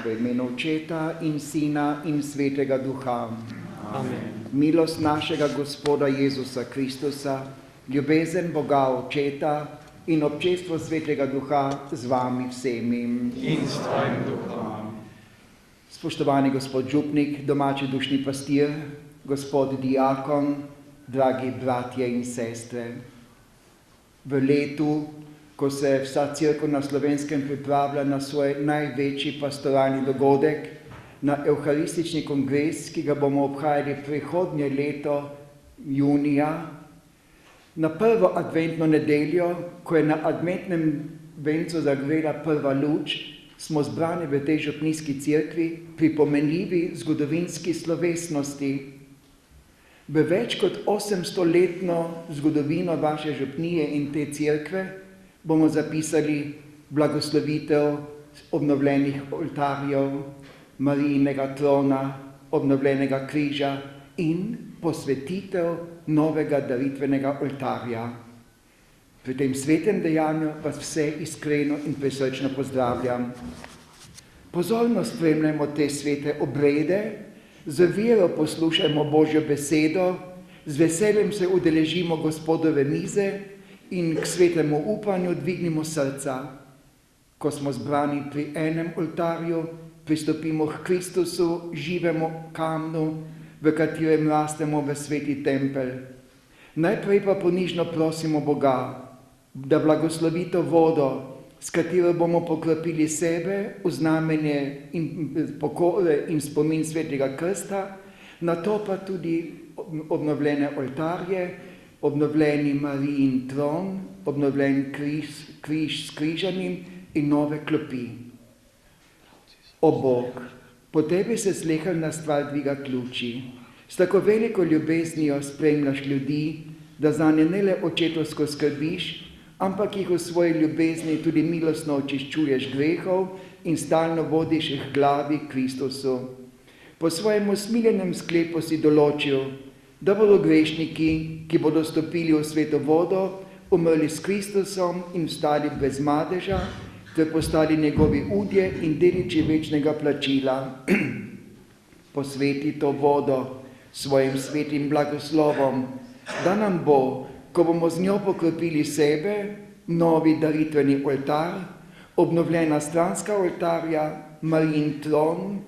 V imenu Očeta in Sina in Svetega Duha. Amen. Milost našega Gospoda Jezusa Kristusa, ljubezen Boga Očeta in občestvo Svetega Duha z vami vsemi. In s tvojim duhom. Spoštovani gospod župnik, domači dušni pastir, gospod diakon, dragi bratje in sestre. V letu, ko se vsa cerkev na Slovenskem pripravlja na svoj največji pastoralni dogodek, na Evharistični kongres, ki ga bomo obhajali prihodnje leto, junija, na prvo adventno nedeljo, ko je na adventnem vencu zagorela prva luč, smo zbrani v tej župnijski cerkvi pri pomenljivi zgodovinski slovesnosti. V več kot 800-letno zgodovino vaše župnije in te cerkve bomo zapisali blagoslovitev obnovljenih oltarjev, Marijinega trona, obnovljenega križa in posvetitev novega daritvenega oltarja. Pri tem svetem dejanju vas vse iskreno in prisrčno pozdravljam. Pozorno spremljajmo te svete obrede, z vero poslušajmo Božjo besedo, z veseljem se udeležimo Gospodove mize in k svetemu upanju dvignimo srca. Ko smo zbrani pri enem oltarju, pristopimo k Kristusu, živemu kamnu, v katerem rastemo v sveti tempelj. Najprej pa ponižno prosimo Boga, da blagoslovi to vodo, s katero bomo pokropili sebe v znamenje in pokore in spomin svetega krsta, nato pa tudi obnovljene oltarje, obnovljeni Marijin tron, obnovljen križ s križanim in nove klopi. O Bog, po tebi se sleherna stvar dviga k luči. S tako veliko ljubeznijo spremljaš ljudi, da zanje ne le očetovsko skrbiš, ampak jih v svoji ljubezni tudi milostno očiščuješ grehov in stalno vodiš k glavi Kristusu. Po svojem usmiljenem sklepu si določil, da bodo grešniki, ki bodo stopili v sveto vodo, umrli s Kristusom in vstali brez madeža, ter postali njegovi udje in deliči večnega plačila. Posveti to vodo svojim svetim blagoslovom, da nam bo, ko bomo z njo pokropili sebe, novi daritveni oltar, obnovljena stranska oltarja, Marijin tron,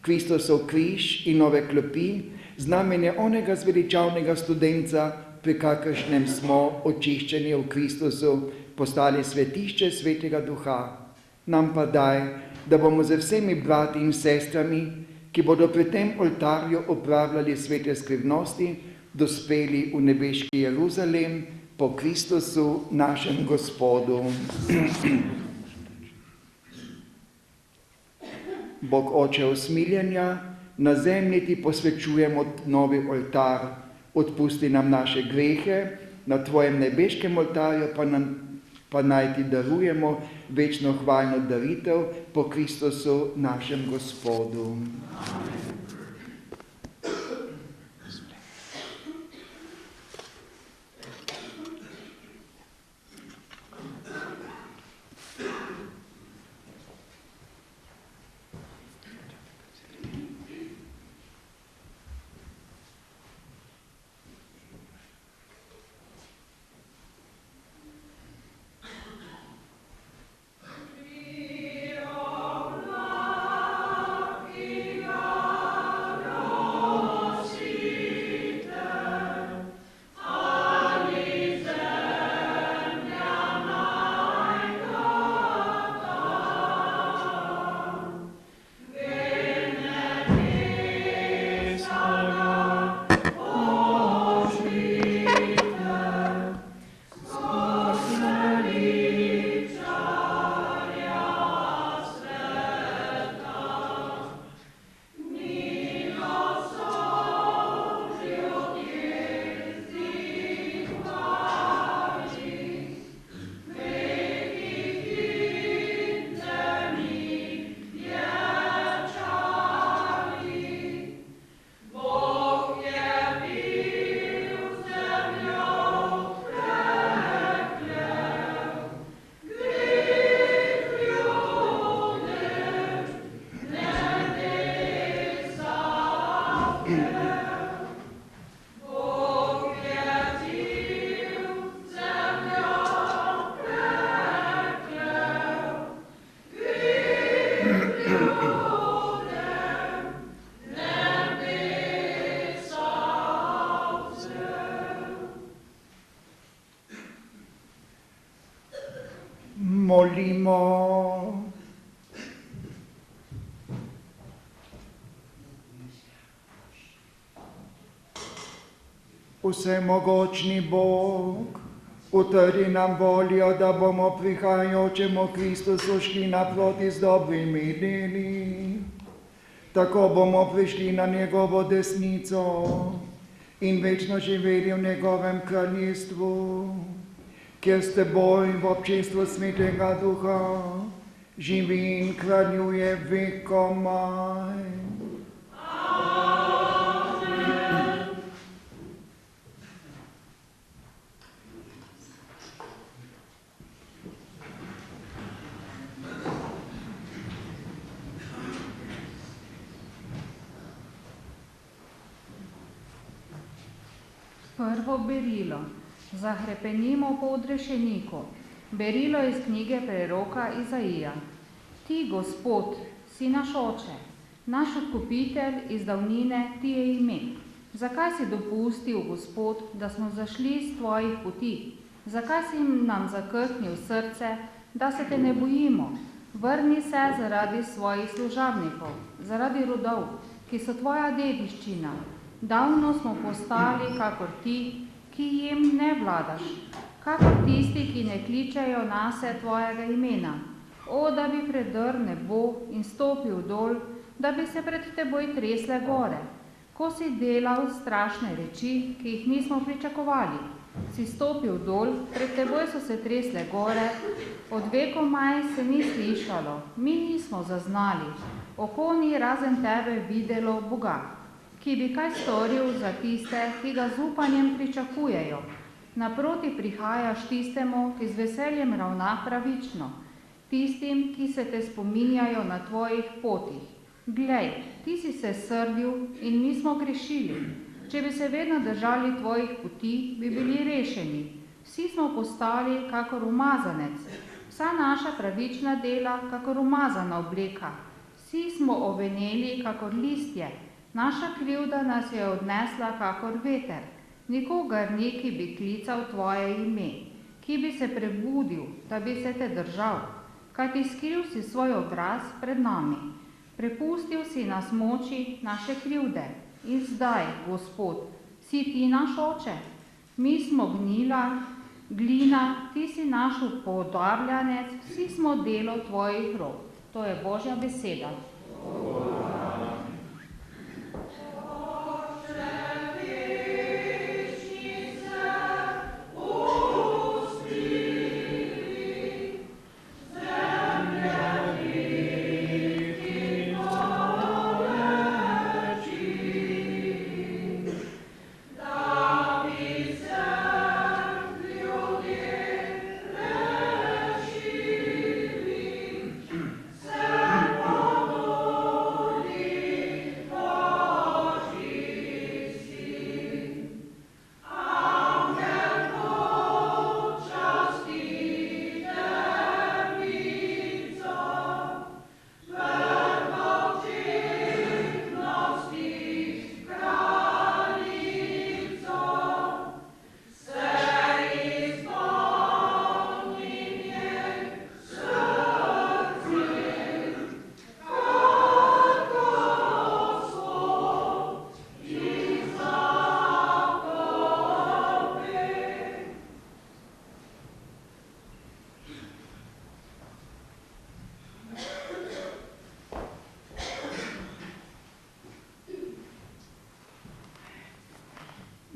Kristusov križ in nove klopi, znamenje onega zveličavnega studenca, pri kakršnem smo očiščeni v Kristusu, postali svetišče Svetega Duha. Nam pa daj, da bomo z vsemi brati in sestrami, ki bodo pri tem oltarju opravljali svete skrivnosti, dospeli v nebeški Jeruzalem po Kristusu, našem Gospodu. Bog Oče usmiljenja, na zemlji ti posvečujemo novi oltar, odpusti nam naše grehe, na tvojem nebeškem oltarju pa naj ti darujemo večno hvalno daritev po Kristusu, našem Gospodu. Amen. Amen. Molimo. Vsemogočni Bog, utrdi nam voljo, da bomo prihajajočemu Kristusu šli naproti z dobrimi deli. Tako bomo prišli na njegovo desnico in večno živeli v njegovem kraljestvu, kjer s teboj v občestvu Svetega Duha živi in kraljuje vekomaj. Prvo berilo. Zahrepenimo po odrešeniku. Berilo iz knjige preroka Izaija. Ti, Gospod, si naš oče, naš odkupitelj iz davnine ti je ime. Zakaj si dopustil, Gospod, da smo zašli z tvojih poti? Zakaj si nam zakrhnil srce, da se te ne bojimo? Vrni se zaradi svojih služabnikov, zaradi rodov, ki so tvoja dediščina. Davno smo postali kakor ti, ki jim ne vladaš, kakor tisti, ki ne kličejo nase tvojega imena. O, da bi predrl nebo in stopil dol, da bi se pred teboj tresle gore. Ko si delal strašne reči, ki jih nismo pričakovali, si stopil dol, pred teboj so se tresle gore, od vekomaj se ni slišalo, mi nismo zaznali, oko ni razen tebe videlo Boga, ki bi kaj storil za tiste, ki ga z upanjem pričakujejo. Naproti prihajaš tistemu, ki z veseljem ravna pravično, tistim, ki se te spominjajo na tvojih potih. Glej, ti si se srdil in mi smo grešili. Če bi se vedno držali tvojih poti, bi bili rešeni. Vsi smo postali kakor umazanec, vsa naša pravična dela kakor umazana obleka. Vsi smo oveneli kakor listje, naša krivda nas je odnesla kakor veter. Nikogar ni, ki bi klical tvoje ime, ki bi se prebudil, da bi se te držal, kajti skril si svoj obraz pred nami. Prepustil si nas moči naše krivde. In zdaj, Gospod, si ti naš oče. Mi smo gnila, glina, ti si naš upodabljanec, vsi smo delo tvojih rok. To je Božja beseda.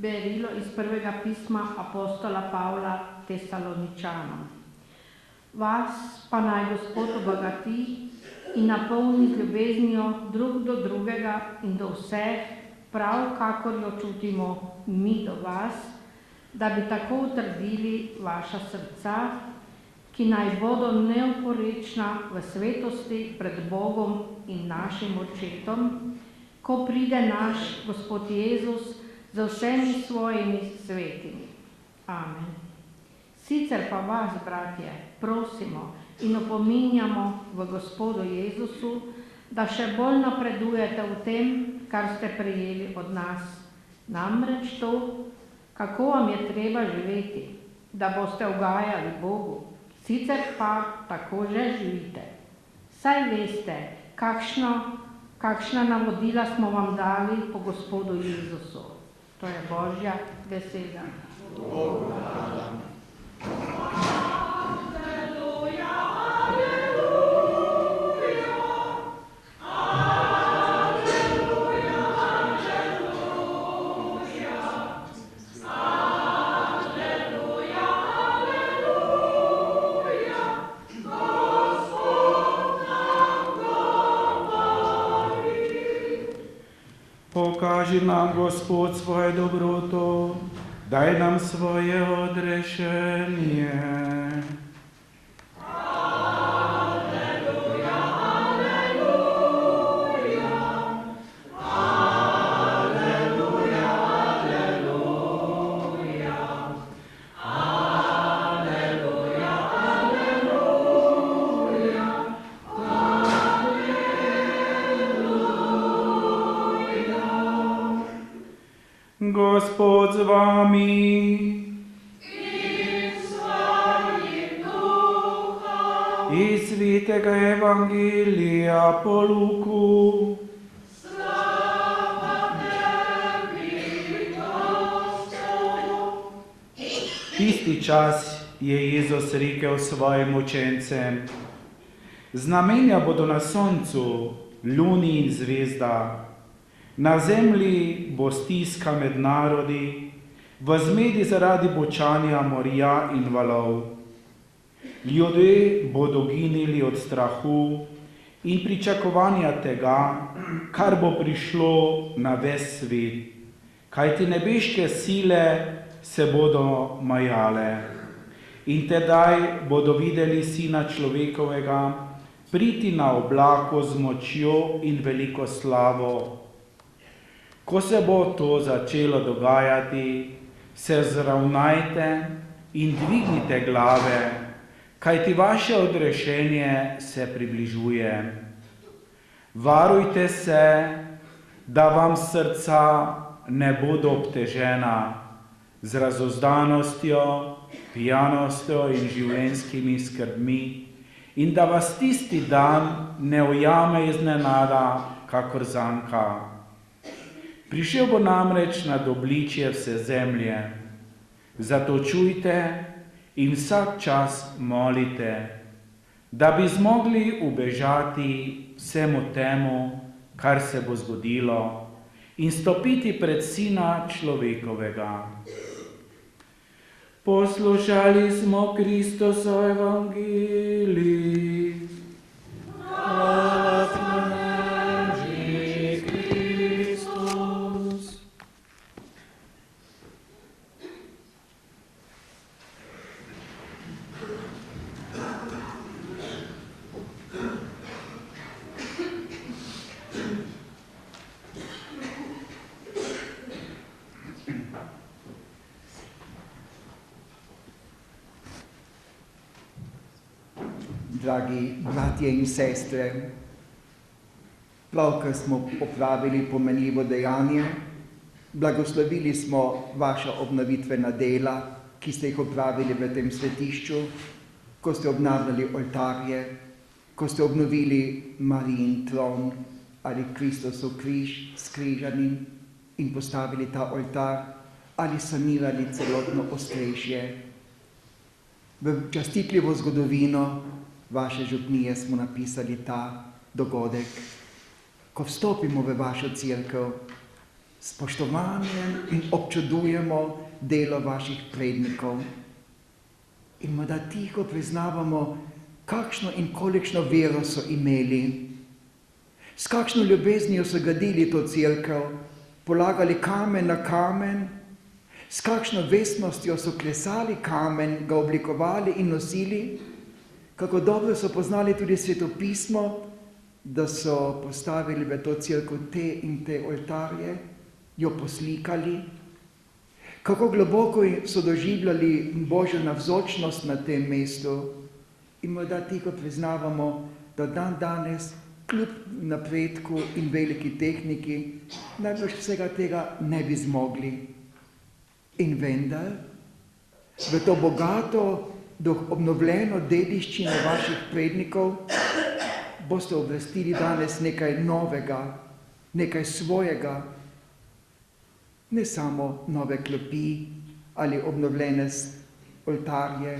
Berilo iz prvega pisma apostola Pavla Tesaloničanom. Vas pa naj Gospod obogati in napolni z ljubeznijo drug do drugega in do vseh, prav kakor jo čutimo mi do vas, da bi tako utrdili vaša srca, ki naj bodo neoporečna v svetosti pred Bogom in našim Očetom, ko pride naš Gospod Jezus za vsemi svojimi svetimi. Amen. Sicer pa vas, bratje, prosimo, in opominjamo v Gospodu Jezusu, da še bolj napredujete v tem, kar ste prejeli od nas. Namreč to, kako vam je treba živeti, da boste ugajali Bogu, sicer pa tako že živite. Saj veste, kakšna navodila smo vam dali po Gospodu Jezusu. To je Božja beseda. Bogu hvala. Pokaži nam, Gospod, svoje dobroto, daj nam svoje odrešenje. Gospod z vami. In s tvojim duhom. Iz Svetega Evangelija po Luku. Slava tebi, Gospod. Tisti čas je Jezus rekel svojim učencem: znamenja bodo na soncu, luni in zvezdah. Na zemlji bo stiska med narodi, v zmedi zaradi bočanja morja in valov. Ljudje bodo ginili od strahu in pričakovanja tega, kar bo prišlo na ves svet, kajti nebeške sile se bodo majale. In tedaj bodo videli Sina človekovega priti na oblaku z močjo in veliko slavo. Ko se bo to začelo dogajati, se zravnajte in dvignite glave, kajti vaše odrešenje se približuje. Varujte se, da vam srca ne bodo obtežena z razozdanostjo, pijanostjo in življenjskimi skrbmi in da vas tisti dan ne ujame iznenada, kakor zanka. Prišel bo namreč nad obličje vse zemlje, zato čujte in vsak čas molite, da bi zmogli ubežati vsemu temu, kar se bo zgodilo, in stopiti pred Sina človekovega. Poslušali smo Kristoso evangelij. Hvala tebi, Kristus. Dragi bratje in sestre, pravkar smo opravili pomenljivo dejanje, blagoslovili smo vaša obnovitvena dela, ki ste jih opravili v tem svetišču, ko ste obnavljali oltarje, ko ste obnovili Marijin tron ali Kristusov križ s križanim in postavili ta oltar ali sanirali celotno ostrešje. V častitljivo zgodovino vaše župnije smo napisali ta dogodek. Ko vstopimo v vašo cerkev, s spoštovanjem in občudujemo delo vaših prednikov in morda tiho priznavamo, kakšno in kolikšno vero so imeli, s kakšno ljubeznijo so gradili to cerkev, polagali kamen na kamen, s kakšno vestnostjo so klesali kamen, ga oblikovali in nosili, kako dobro so poznali tudi svetopismo, da so postavili v to cerkev te in te oltarje, jo poslikali, kako globoko so doživljali Božjo navzočnost na tem mestu in morda tiho priznavamo, da dan danes, kljub napredku in veliki tehniki, najbrž vsega tega ne bi zmogli. In vendar, v to bogato, obnovljeno dediščino vaših prednikov boste obvestili danes nekaj novega, nekaj svojega, ne samo nove klopi ali obnovljene oltarje,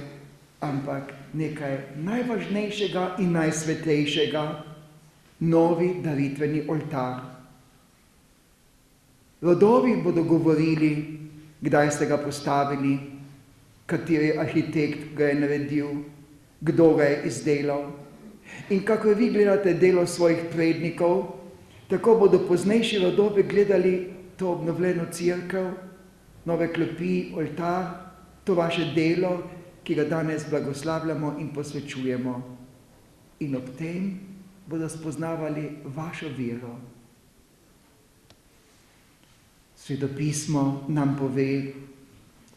ampak nekaj najvažnejšega in najsvetejšega, novi daritveni oltar. Rodovi bodo govorili, kdaj ste ga postavili, kateri arhitekt ga je naredil, kdo ga je izdelal. In kako vi gledate delo svojih prednikov, tako bodo poznejši rodovi gledali to obnovljeno cerkev, nove klopi, oltar, to vaše delo, ki ga danes blagoslavljamo in posvečujemo. In ob tem bodo spoznavali vašo vero. Svetopismo nam pove,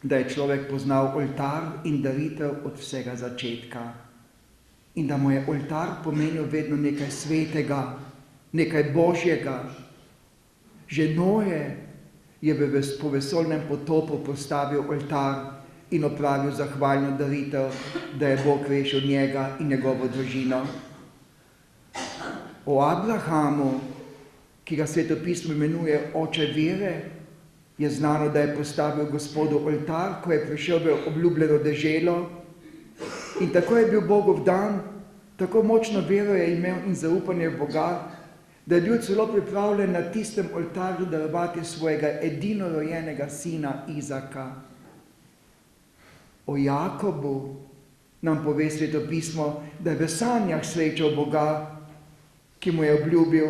da je človek poznal oltar in daritev od vsega začetka. In da mu je oltar pomenil vedno nekaj svetega, nekaj božjega. Že Noe je po vesoljnem potopu postavil oltar in opravil zahvalno daritev, da je Bog rešil njega in njegovo družino. O Abrahamu, ki ga svetopismo imenuje oče vere, je znano, da je postavil Gospodu oltar, ko je prišel v obljubljeno deželo, in tako je bil Bogu vdan, tako močno vero je imel in zaupanje v Boga, da je bil celo pripravljen na tistem oltarju darovati svojega edinorojenega sina Izaka. O Jakobu nam pove svetopismo, da je v sanjah srečal Boga, ki mu je obljubil: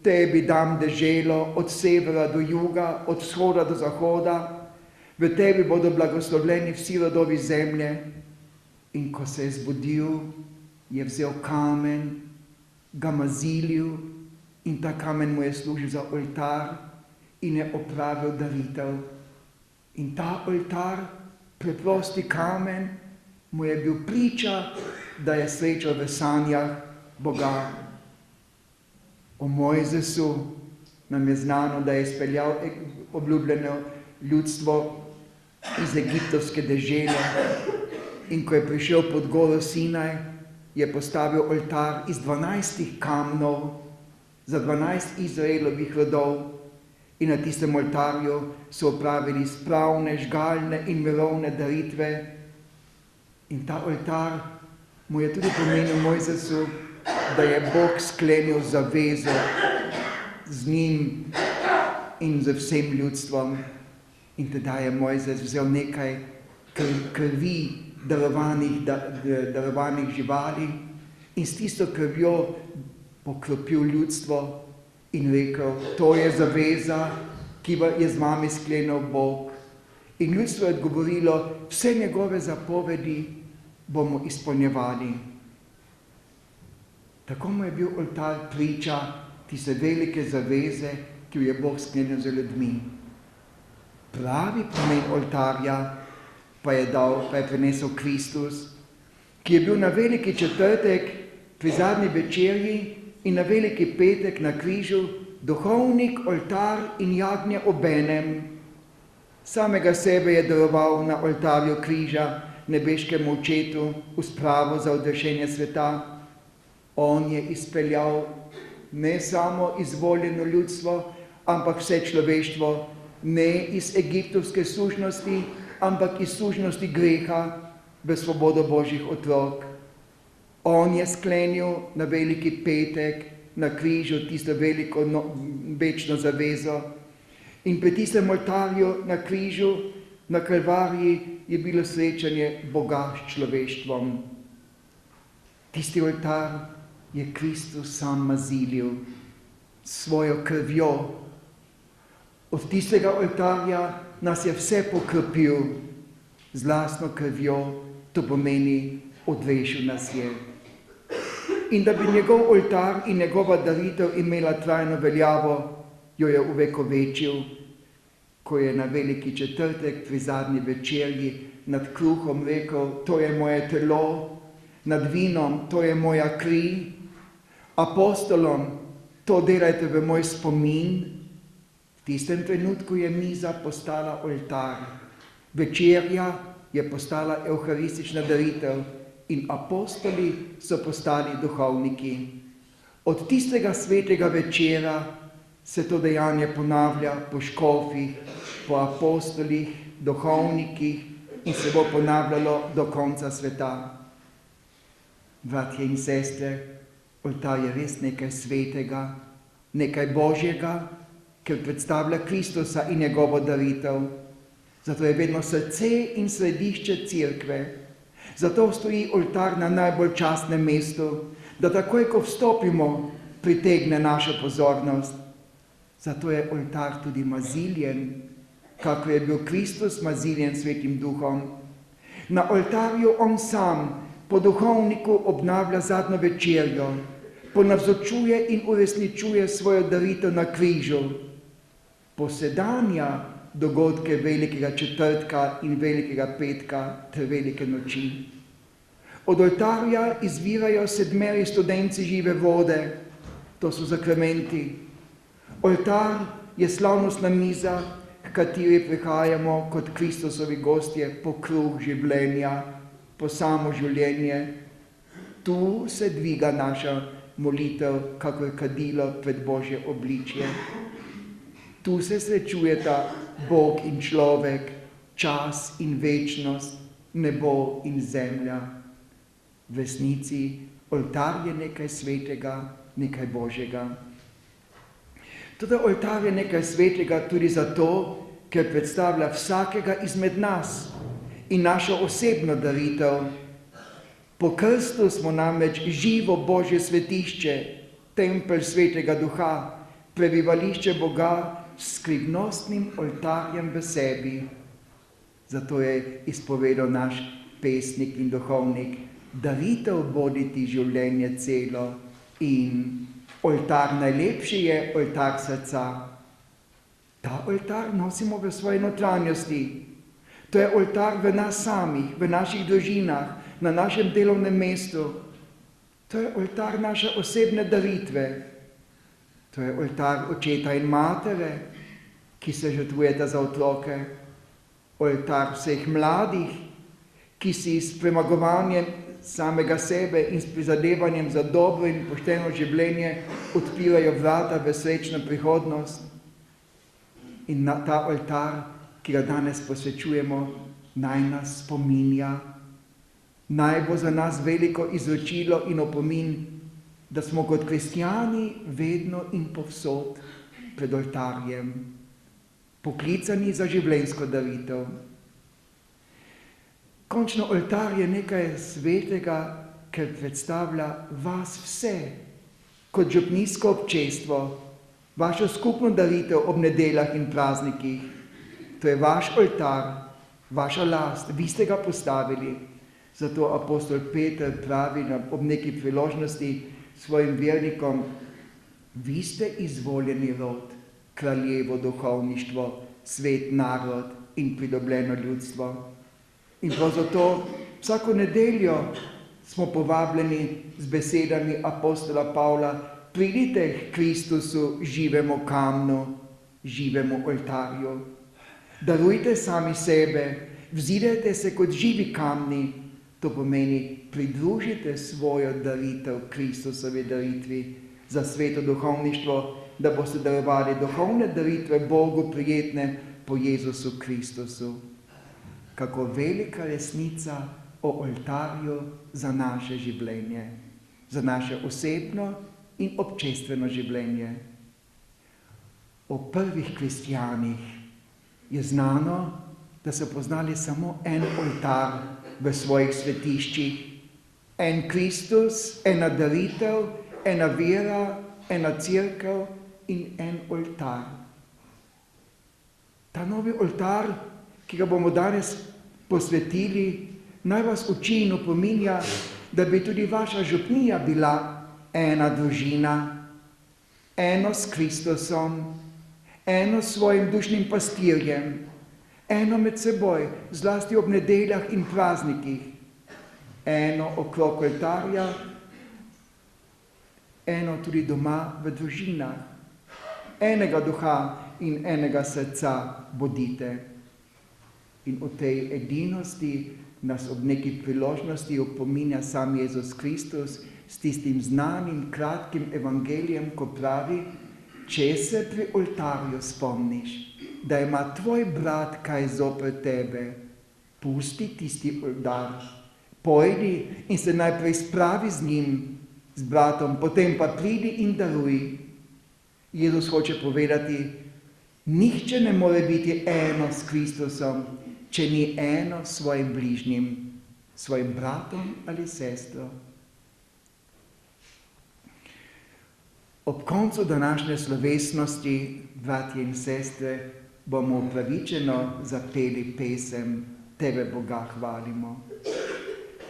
tebi dam deželo od severa do juga, od vzhoda do zahoda, v tebi bodo blagoslovljeni vsi rodovi zemlje. In ko se je zbudil, je vzel kamen, ga mazilil in ta kamen mu je služil za oltar in je opravil daritev. In ta oltar, preprosti kamen, mu je bil priča, da je srečal v sanjah Boga. O Mojzesu nam je znano, da je izpeljal obljubljeno ljudstvo iz egiptovske dežele in ko je prišel pod goro Sinaj, je postavil oltar iz 12 kamnov za 12 Izraelovih rodov in na tistem oltarju so opravili spravne, žgalne in mirovne daritve. In ta oltar mu je tudi pomenil Mojzesu, da je Bog sklenil zavezo z njim in z vsem ljudstvom. In teda je Mojzes vzel nekaj krvi darovanih živali in s tisto krvjo pokropil ljudstvo in rekel: to je zaveza, ki je z vami sklenil Bog. In ljudstvo je odgovorilo: vse njegove zapovedi bomo izpolnjevali. Tako mu je bil oltar priča tiste velike zaveze, ki jo je Bog sklenil z ljudmi. Pravi pomen oltarja pa je prinesel Kristus, ki je bil na veliki četrtek pri zadnji večerji in na veliki petek na križu duhovnik, oltar in jagnje obenem. Samega sebe je daroval na oltarju križa nebeškemu očetu v spravo za odrešenje sveta. On je izpeljal ne samo izvoljeno ljudstvo, ampak vse človeštvo, ne iz egiptovske sužnosti, ampak iz sužnosti greha v svobodo Božjih otrok. On je sklenil na veliki petek na križu tisto veliko večno zavezo. In pri tistem oltarju na križu, na Kalvariji, je bilo srečanje Boga s človeštvom. Tisti oltar je Kristus sam mazilil svojo krvjo. Od tistega oltarja nas je vse pokropil z lastno krvjo, to pomeni odrešil nas je. In da bi njegov oltar in njegova daritev imela trajno veljavo, jo je uvekovečil, ko je na veliki četrtek pri zadnji večerji nad kruhom rekel: to je moje telo, nad vinom, to je moja kri, apostolom, to delajte v moj spomin. V tistem trenutku je miza postala oltar, večerja je postala evharistična daritev in apostoli so postali duhovniki. Od tistega svetega večera se to dejanje ponavlja po škofih, po apostolih, duhovnikih in se bo ponavljalo do konca sveta. Bratje in sestre, oltar je res nekaj svetega, nekaj Božjega, ker predstavlja Kristusa in njegovo daritev. Zato je vedno srce in središče cerkve. Zato stoji oltar na najbolj častnem mestu, da takoj, ko vstopimo, pritegne našo pozornost. Zato je oltar tudi maziljen, kako je bil Kristus maziljen Svetim Duhom. Na oltarju on sam po duhovniku obnavlja zadnjo večerjo, ponavzočuje in uresničuje svojo daritev na križu, posedanja dogodke Velikega četrtka in Velikega petka ter Velike noči. Od oltarja izvirajo sedmeri studenci žive vode, to so zakramenti. Oltar je slavnostna miza, k kateri prihajamo kot Kristusovi gostje po kruh življenja, po samo življenje. Tu se dviga naša molitev, kakor kadilo pred Božje obličje. Tu se srečujeta Bog in človek, čas in večnost, nebo in zemlja. V resnici oltar je nekaj svetega, nekaj Božjega. Tudi oltar je nekaj svetega tudi zato, ker predstavlja vsakega izmed nas in našo osebno daritev. Po krstu smo namreč živo Božje svetišče, tempelj Svetega Duha, prebivališče Boga s skrivnostnim oltarjem v sebi. Zato je izpovedal naš pesnik in duhovnik: daritev boditi življenje celo in oltar najlepši je oltar srca. Ta oltar nosimo v svoji notranjosti. To je oltar v nas samih, v naših družinah, na našem delovnem mestu. To je oltar naše osebne daritve. To je oltar očeta in matere, ki se žrtvujeta za otroke. Oltar vseh mladih, ki si s premagovanjem samega sebe in s prizadevanjem za dobro in pošteno življenje odpirajo vrata v srečno prihodnost. In na ta oltar, ki ga danes posvečujemo, naj nas spominja, naj bo za nas veliko izročilo in opomin, da smo kot kristjani vedno in povsod pred oltarjem, poklicani za življenjsko daritev. Končno oltar je nekaj svetega, ker predstavlja vas vse, kot župnijsko občestvo, vašo skupno daritev ob nedeljah in praznikih. To je vaš oltar, vaša last, vi ste ga postavili. Zato apostol Peter pravi ob neki priložnosti svojim vernikom: vi ste izvoljeni rod, kraljevo duhovništvo, svet narod in pridobljeno ljudstvo. In prav zato vsako nedeljo smo povabljeni z besedami apostola Pavla: pridite k Kristusu, živemu kamnu, živemu oltarju. Darujte sami sebe, vzidajte se kot živi kamni, to pomeni pridružite svojo daritev Kristusovi daritvi za sveto duhovništvo, da boste darovali duhovne daritve Bogu prijetne po Jezusu Kristusu. Kako velika resnica o oltarju za naše življenje, za naše osebno in občestveno življenje. O prvih kristjanih je znano, da so poznali samo en oltar v svojih svetiščih. En Kristus, ena daritev, ena vera, ena cerkev in en oltar. Ta novi oltar, ki ga bomo danes posvetili, naj vas uči in opominja, da bi tudi vaša župnija bila ena družina, eno s Kristusom, eno s svojim dušnim pastirjem, eno med seboj, zlasti ob nedeljah in praznikih, eno okrog oltarja, eno tudi doma v družinah. Enega duha in enega srca bodite. In o tej edinosti nas ob neki priložnosti opominja sam Jezus Kristus s tistim znanim, kratkim evangelijem, ko pravi, če se pri oltarju spomniš, da ima tvoj brat kaj zoper tebe, pusti tisti oltar, pojdi in se najprej spravi z njim, z bratom, potem pa pridi in daruj. Jezus hoče povedati, nihče ne more biti eno s Kristusom, če ni eno s svojim bližnjim, svojim bratom ali sestro. Ob koncu današnje slovesnosti, bratje in sestre, bomo upravičeno zapeli pesem Tebe Boga hvalimo.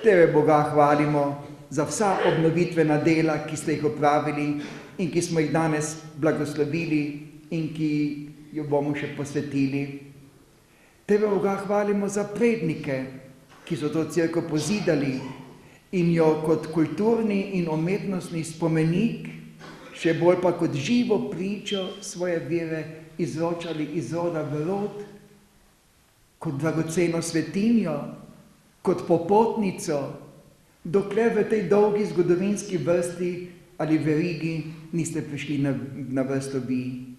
Tebe Boga hvalimo za vsa obnovitvena dela, ki ste jih opravili in ki smo jih danes blagoslovili in ki jo bomo še posvetili. Tebe Boga hvalimo za prednike, ki so to cerkev pozidali in jo kot kulturni in umetnostni spomenik, še bolj pa kot živo pričo svoje vere izročali iz roda v rod, kot dragoceno svetinjo, kot popotnico, dokler v tej dolgi zgodovinski vrsti ali verigi niste prišli na vrsto vi.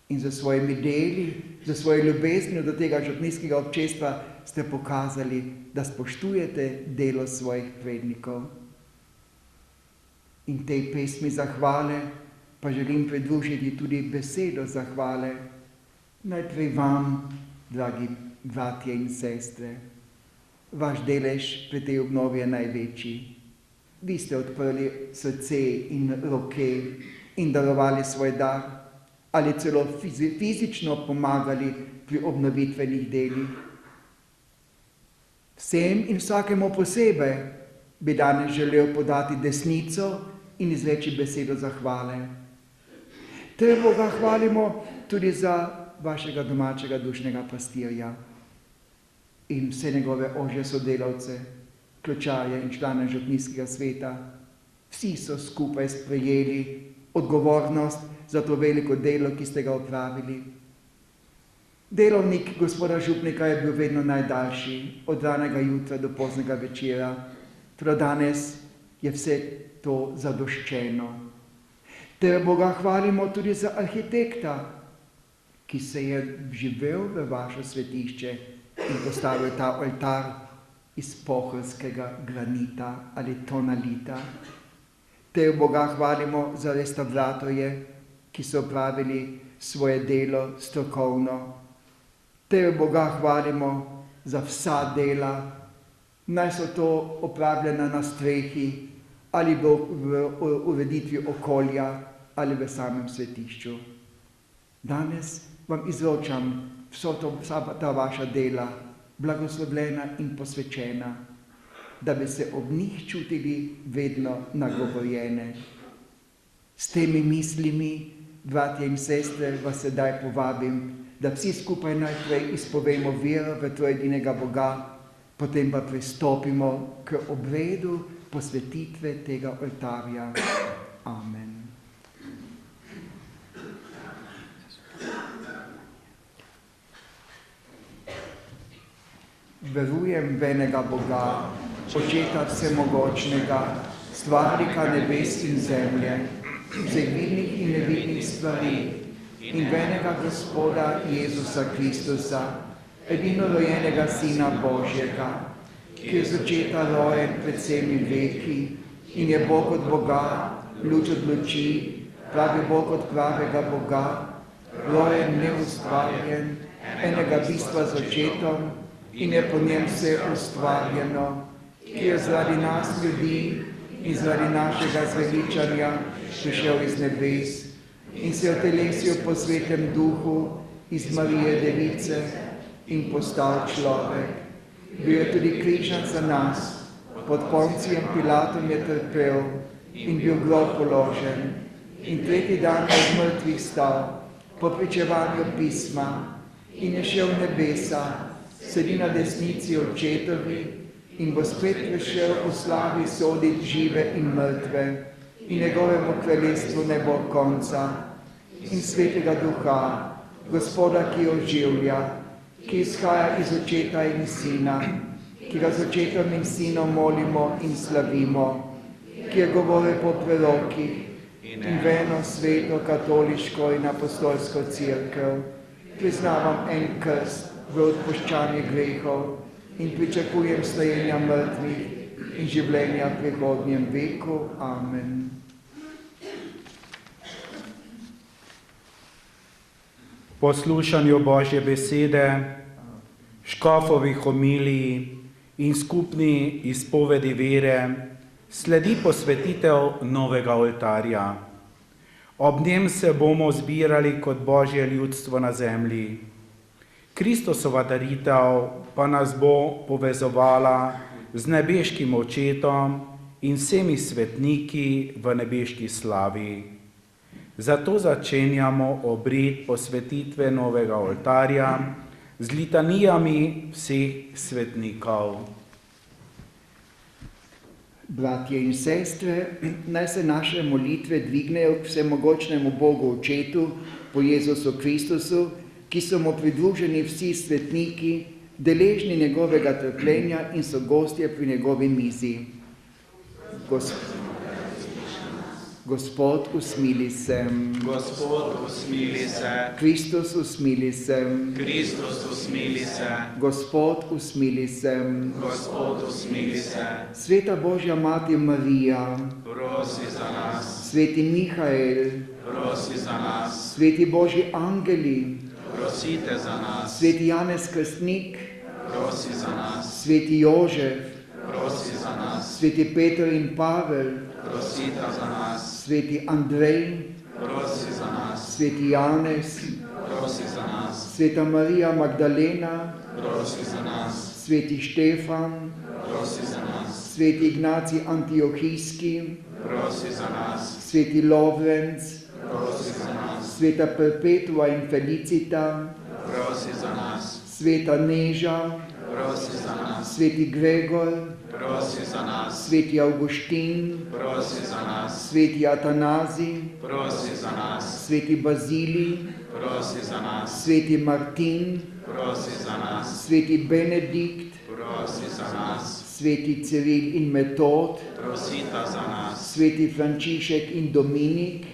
In za svojimi deli, za svoje ljubezni do tega župnijskega občestva ste pokazali, da spoštujete delo svojih prednikov. In tej pesmi zahvale pa želim pridružiti tudi besedo zahvale. Najprej vam, dragi bratje in sestre, vaš delež pri tej obnovi je največji. Vi ste odprli srce in roke in darovali svoj dar, ali celo fizično pomagali pri obnovitvenih delih. Vsem in vsakemu posebej bi danes želel podati desnico in izreči besedo zahvale. Te Boga hvalimo tudi za vašega domačega dušnega pastirja in vse njegove ožje sodelavce, ključarje in člane župnijskega sveta. Vsi so skupaj sprejeli odgovornost za to veliko delo, ki ste ga opravili. Delovnik gospoda župnika je bil vedno najdaljši, od ranega jutra do poznega večera, toda danes je vse to zadoščeno. Te Boga hvalimo tudi za arhitekta, ki se je vživel v vaše svetišče in postavil ta oltar iz pohorskega granita ali tonalita. Te Boga hvalimo za restauratorje, ki so opravili svoje delo strokovno. Te Boga hvalimo za vsa dela, naj so to opravljena na strehi ali v ureditvi okolja ali v samem svetišču. Danes vam izročam vsa ta vaša dela, blagoslovljena in posvečena, da bi se ob njih čutili vedno nagovorjene. S temi mislimi, bratje in sestre, vas sedaj povabim, da vsi skupaj najprej izpovemo vero v trojedinega Boga, potem pa pristopimo k obredu posvetitve tega oltarja. Amen. Verujem v enega Boga, Očeta vsemogočnega, stvarnika nebes in zemlje, vseh vidnih in nevidnih stvari, in v enega Gospoda Jezusa Kristusa, edinorojenega Sina Božjega, ki je z očeta rojen pred vsemi veki in je Bog od Boga, luč od luči, pravi Bog od pravega Boga, rojen, neustvarjen, enega bistva z očetom in je po njem vse ustvarjeno, ki je zaradi nas ljudi in zaradi našega zveličanja prišel iz nebes in se je otelesil po svetem duhu iz Marije Device in postal človek. Bil je tudi križan za nas, pod Poncijem Pilatom je trpel in bil grob položen in tretji dan je od mrtvih stal, po pričevanju pisma in je šel v nebesa, sedi na desnici očetovi in bo spet prišel v slavi soditi žive in mrtve, in njegovemu kraljestvu ne bo konca. In Svetega Duha, Gospoda, ki oživlja, ki izhaja iz Očeta in Sina, ki ga z Očetom in Sinom molimo in slavimo, ki je govoril po prerokih in v eno sveto, katoliško in apostolsko cerkev, priznavam en krst v odpuščanje grehov in pričakujem stajenja mrtvih in življenja v prihodnjem veku. Amen. Poslušanju Božje besede, škofovih homilij in skupni izpovedi vere sledi posvetitev novega oltarja. Ob njem se bomo zbirali kot Božje ljudstvo na zemlji. Kristusova daritev pa nas bo povezovala z nebeškim Očetom in vsemi svetniki v nebeški slavi. Zato začenjamo obred posvetitve novega oltarja z litanijami vseh svetnikov. Bratje in sestre, naj se naše molitve dvignejo k vsemogočnemu Bogu Očetu po Jezusu Kristusu, ki so mu pridruženi vsi svetniki, deležni njegovega trpljenja in so gostje pri njegovi mizi. Gospod, usmili se. Gospod, usmili se. Kristus, usmili se. Kristus, usmili se. Gospod, usmili se. Gospod, usmili se. Sveta Božja Mati Marija, Prosi za nas. Sveti Mihael, Prosi za nas. Sveti Božji angeli, Prosite za nas. Sveti Janez Krstnik, Prosi za nas. Sveti Jožef, Prosi za nas. Sveti Peter in Pavel, Prosita za nas. Sveti Andrej, Prosi za nas. Sveti Janez, Prosi za nas. Sveta Marija Magdalena, Prosi za nas. Sveti Štefan, Prosi za nas. Sveti Ignacij Antiohijski, Prosi za nas. Sveti Lovrenc, Prosi za nas. Sveta Perpetua in Felicita, Prosi za nas. Sveta Neža, Prosi za nas. Sveti Gregor, Prosi za nas. Sveti Avguštin, Prosi za nas. Sveti Atanazij, Prosi za nas. Sveti Bazilij, Prosi za nas. Sveti Martin, Prosi za nas. Sveti Benedikt, Prosi za nas. Sveti Ciril in Metod, Prosita za nas. Sveti Frančišek in Dominik,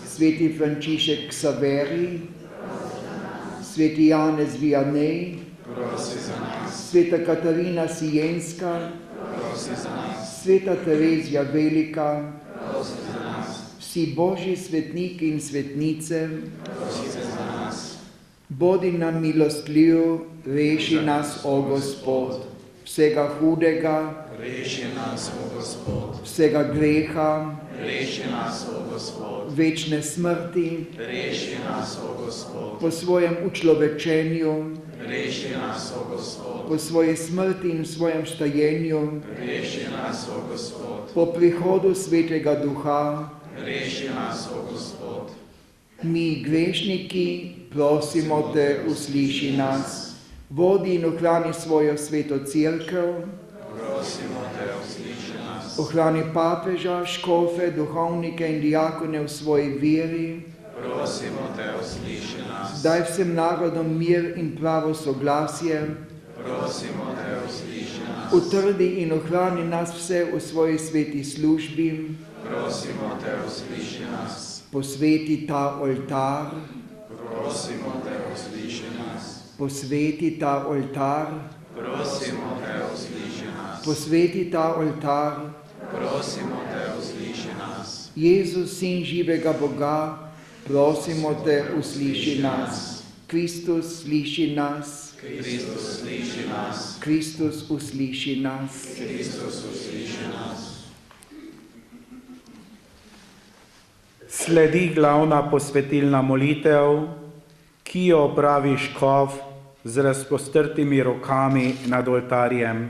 Sveti Frančišek Ksaverij, Sveti Janez Vianney, Prosi za nas. Sveta Katarina Sienska, Prosi za nas. Sveta Terezija Velika, Prosi za nas. vsi Božji svetniki in svetnice, Prosite za nas. bodi nam milostljiv, reši nas, o Gospod, vsega hudega, Reši nas, o Gospod. vsega greha, Reši nas, o Gospod. večne smrti, Reši nas, o Gospod. po svojem učlovečenju, Reši nas, o Gospod. po svoji smrti in svojem stajenju, Reši nas, o Gospod. po prihodu Svetega Duha, Reši nas, o Gospod. mi grešniki prosimo te, usliši nas, vodi in ohrani svojo sveto cerkev, Prosimo te, usliši nas. ohrani papeža, škofe, duhovnike in diakone v svoji veri, Prosimo te, usliši nas. daj vsem narodom mir in pravo soglasje, Prosimo te, usliši nas. utrdi in ohrani nas vse v svoji sveti službi, Prosimo te, usliši nas. posveti ta oltar, Prosimo te, usliši nas. posveti ta oltar, Prosimo te, usliši nas. posveti ta oltar. Prosimo te, usliši nas. Jezus, Sin živega Boga, prosimo te, usliši nas. Kristus, sliši nas. Kristus, sliši nas. Kristus, usliši nas. Kristus, usliši nas. Sledi glavna posvetilna molitev, ki jo opravi škof z razpostrtimi rokami nad oltarjem.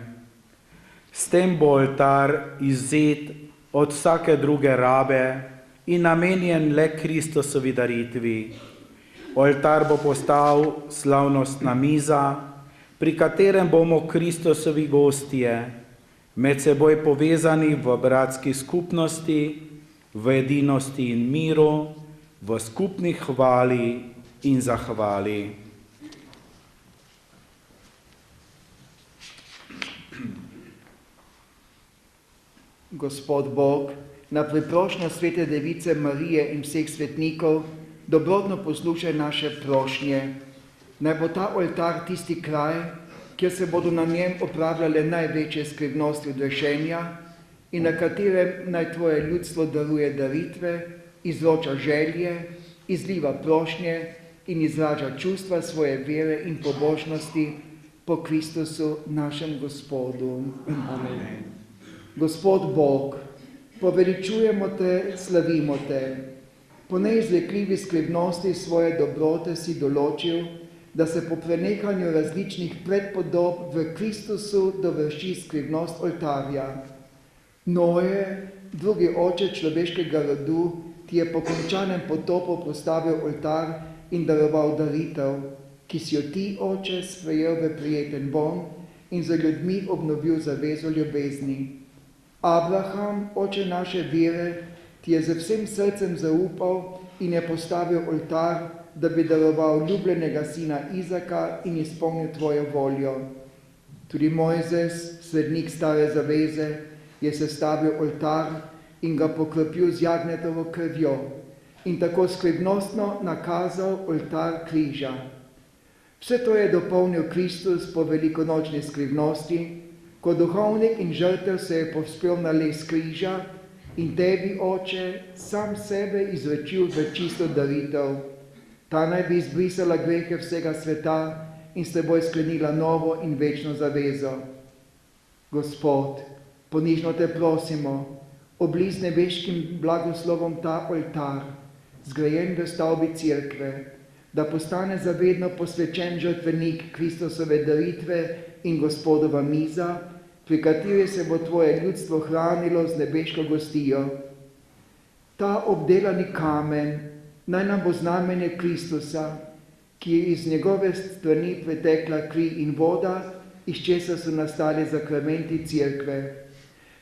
S tem bo oltar izvzet od vsake druge rabe in namenjen le Kristusovi daritvi. Oltar bo postal slavnostna miza, pri katerem bomo Kristusovi gostje, med seboj povezani v bratski skupnosti, v edinosti in miru, v skupni hvali in zahvali. Gospod Bog, na priprošnjo Svete Device Marije in vseh svetnikov, dobrotno poslušaj naše prošnje. Naj bo ta oltar tisti kraj, kjer se bodo na njem opravljale največje skrivnosti odrešenja in na katerem naj tvoje ljudstvo daruje daritve, izroča želje, izliva prošnje in izraža čustva svoje vere in pobožnosti po Kristusu našem Gospodu. Amen. Gospod Bog, poveličujemo te, slavimo te. Po neizrekljivi skrivnosti svoje dobrote si določil, da se po prenehanju različnih predpodob v Kristusu dovrši skrivnost oltarja. Noe, drugi oče človeškega rodu, ti je po končanem potopu postavil oltar in daroval daritev, ki si jo ti, oče, sprejel v prijeten bon in za ljudmi obnovil zavezo ljubezni. Abraham, oče naše vere, ti je z vsem srcem zaupal in je postavil oltar, da bi daroval ljubljenega sina Izaka in izpolnil tvojo voljo. Tudi Mojzes, slednik stare zaveze, je sestavil oltar in ga pokropil z jagnjetovo krvjo in tako skrivnostno nakazal oltar križa. Vse to je dopolnil Kristus po velikonočni skrivnosti, ko duhovnik in žrtev se je povzpel na les križa in tebi, oče, sam sebe izrečil v čisto daritev. Ta naj bi izbrisala grehe vsega sveta in s teboj sklenila novo in večno zavezo. Gospod, ponižno te prosimo, obli z nebeškim blagoslovom ta oltar, zgrajen v stavbi cerkve, da postane zavedno posvečen žrtvenik Kristusove daritve in Gospodova miza, pri kateri se bo tvoje ljudstvo hranilo z nebeško gostijo. Ta obdelani kamen naj nam bo znamenje Kristusa, ki je iz njegove strani pretekla kri in voda, iz česar so nastali zakramenti cerkve.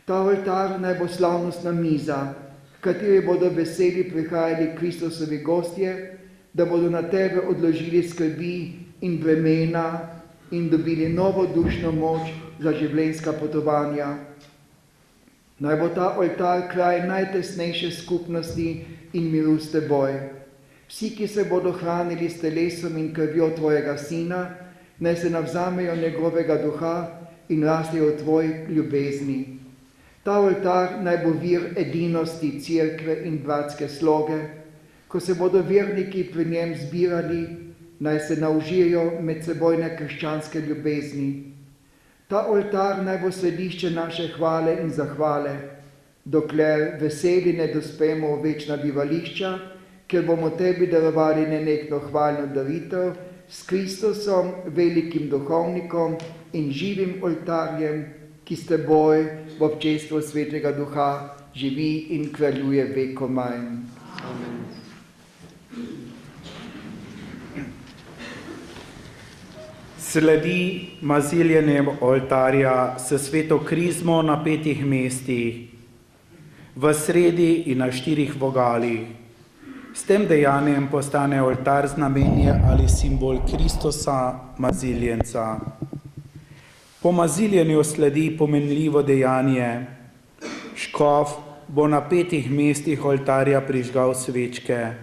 Ta oltar naj bo slavnostna miza, v kateri bodo veseli prihajali Kristusovi gostje, da bodo na tebe odložili skrbi in bremena in dobili novo dušno moč za življenjska potovanja. Naj bo ta oltar kraj najtesnejše skupnosti in miru s teboj. Vsi, ki se bodo hranili s telesom in krvjo tvojega sina, naj se navzamejo njegovega duha in rastejo v tvoj ljubezni. Ta oltar naj bo vir edinosti cerkve in bratske sloge. Ko se bodo verniki pri njem zbirali, naj se naužijo medsebojne krščanske ljubezni. Ta oltar naj bo središče naše hvale in zahvale, dokler veseli ne dospemo v večna bivališča, ker bomo tebi darovali nenehno hvalno daritev s Kristusom, velikim duhovnikom in živim oltarjem, ki s teboj v občestvu Svetega Duha živi in kraljuje vekomaj. Amen. Sledi maziljenjem oltarja s sveto krizmo na 5 mestih, v sredi in na 4 vogalih. S tem dejanjem postane oltar znamenje ali simbol Kristusa, maziljenca. Po maziljenju sledi pomenljivo dejanje. Škof bo na 5 mestih oltarja prižgal svečke.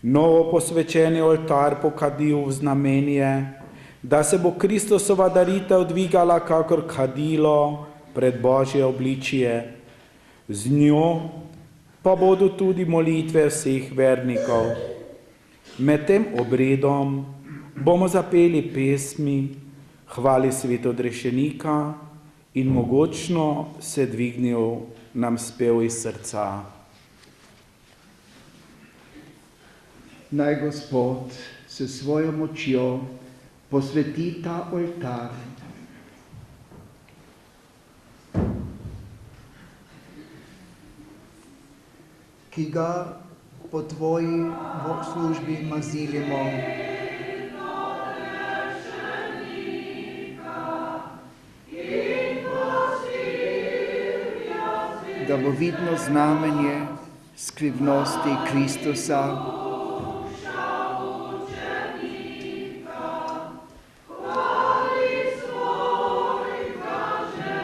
Novo posvečeni oltar pokadil v znamenje, da se bo Kristusova daritev dvigala kakor kadilo pred Božje obličje. Z njo pa bodo tudi molitve vseh vernikov. Med tem obredom bomo zapeli pesmi, hvali svetodrešenika in mogočno se dvignil nam spev iz srca. Naj Gospod s svojo močjo posveti ta oltar. Ki ga po tvoji službi mazilimo. da bo vidno znamenje skrivnosti Kristusa,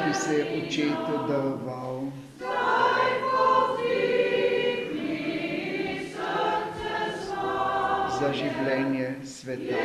ki se je očetu daroval. Za življenje sveta.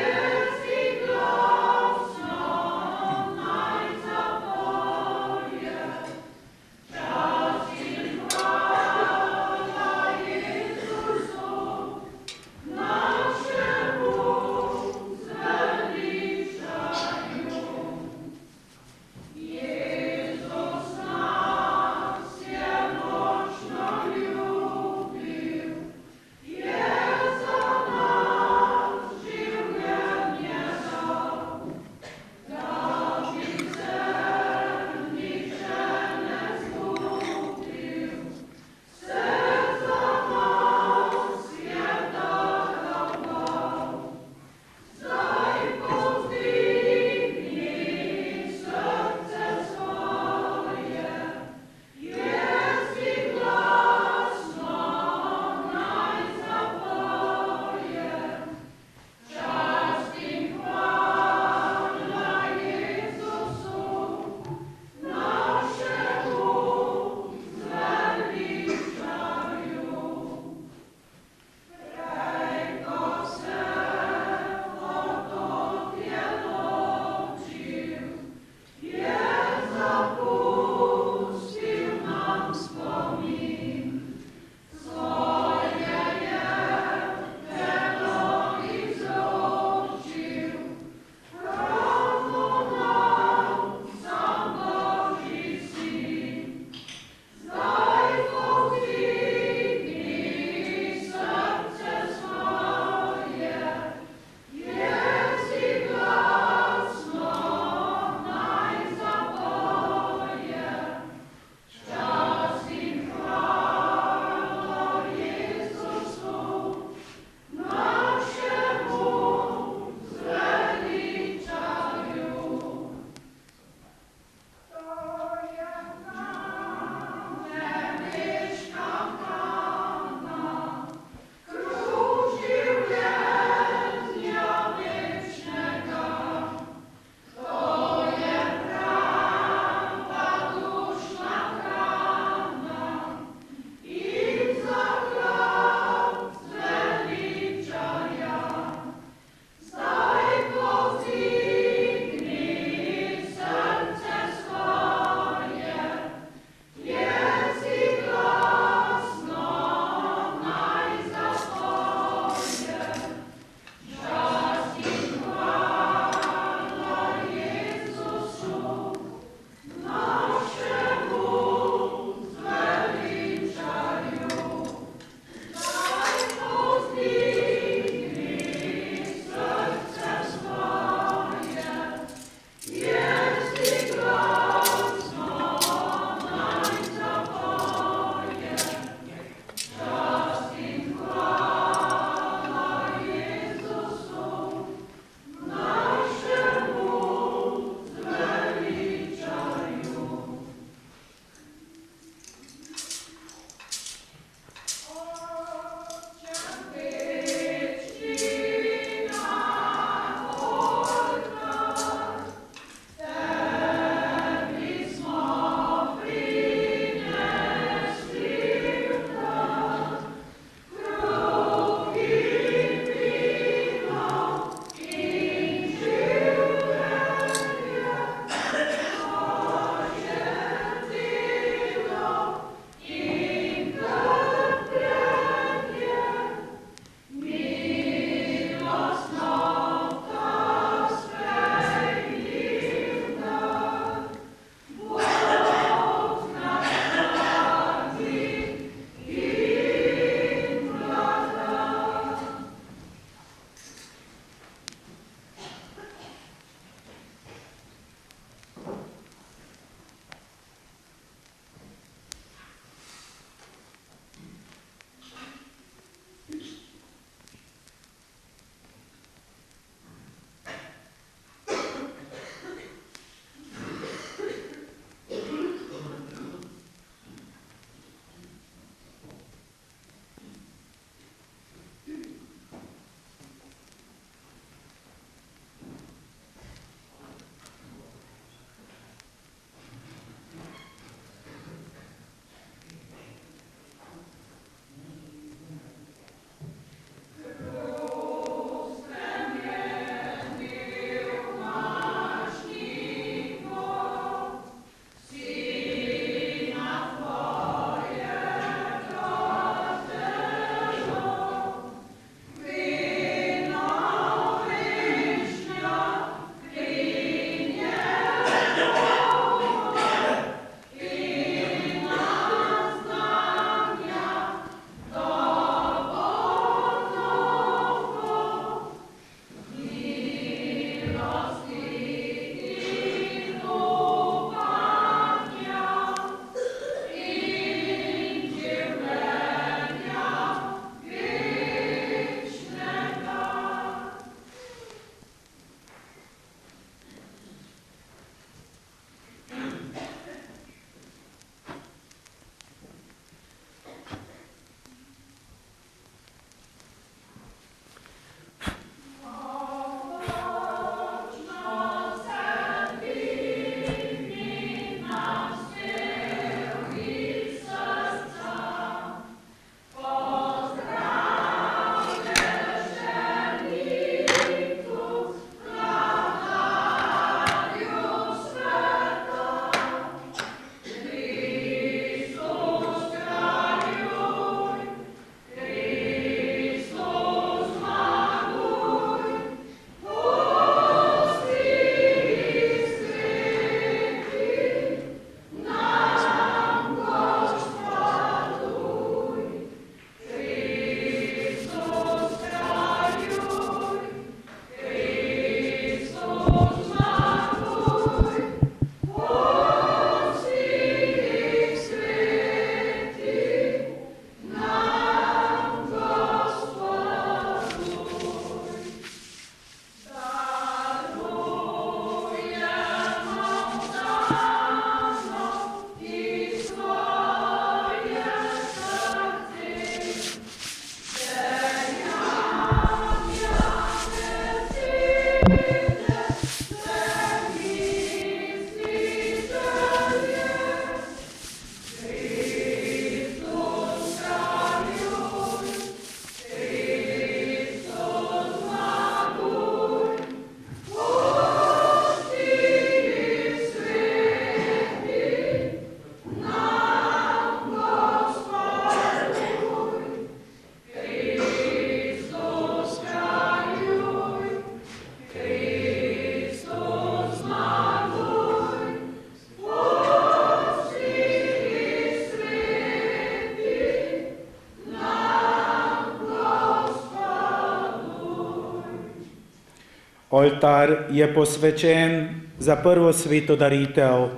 Oltar je posvečen za prvo sveto daritev.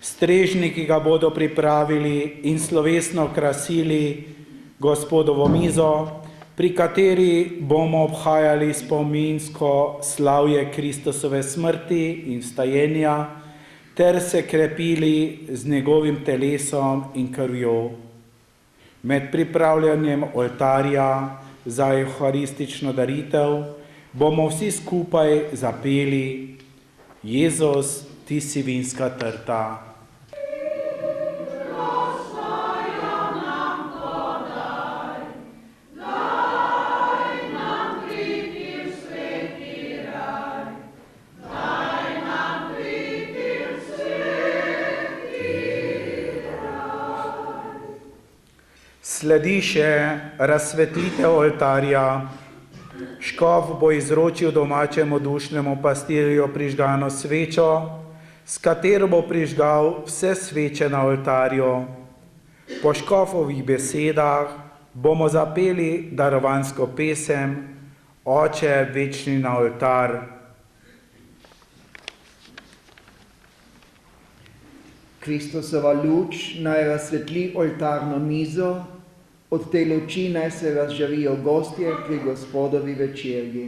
Strežniki ga bodo pripravili in slovesno krasili Gospodovo mizo, pri kateri bomo obhajali spominsko slavje Kristusove smrti in vstajenja, ter se krepili z njegovim telesom in krvjo. Med pripravljanjem oltarja za evharistično daritev bomo vsi skupaj zapeli: Jezus, ti si vinska trta. Sledi še razsvetlitev oltarja. Škof bo izročil domačemu dušnemu pastirju prižgano svečo, s katero bo prižgal vse sveče na oltarju. Po škofovih besedah bomo zapeli darovansko pesem Oče večni na oltar. Kristusova luč naj razsvetli oltarno mizo, od te luči naj se razžarijo gostje pri Gospodovi večerji.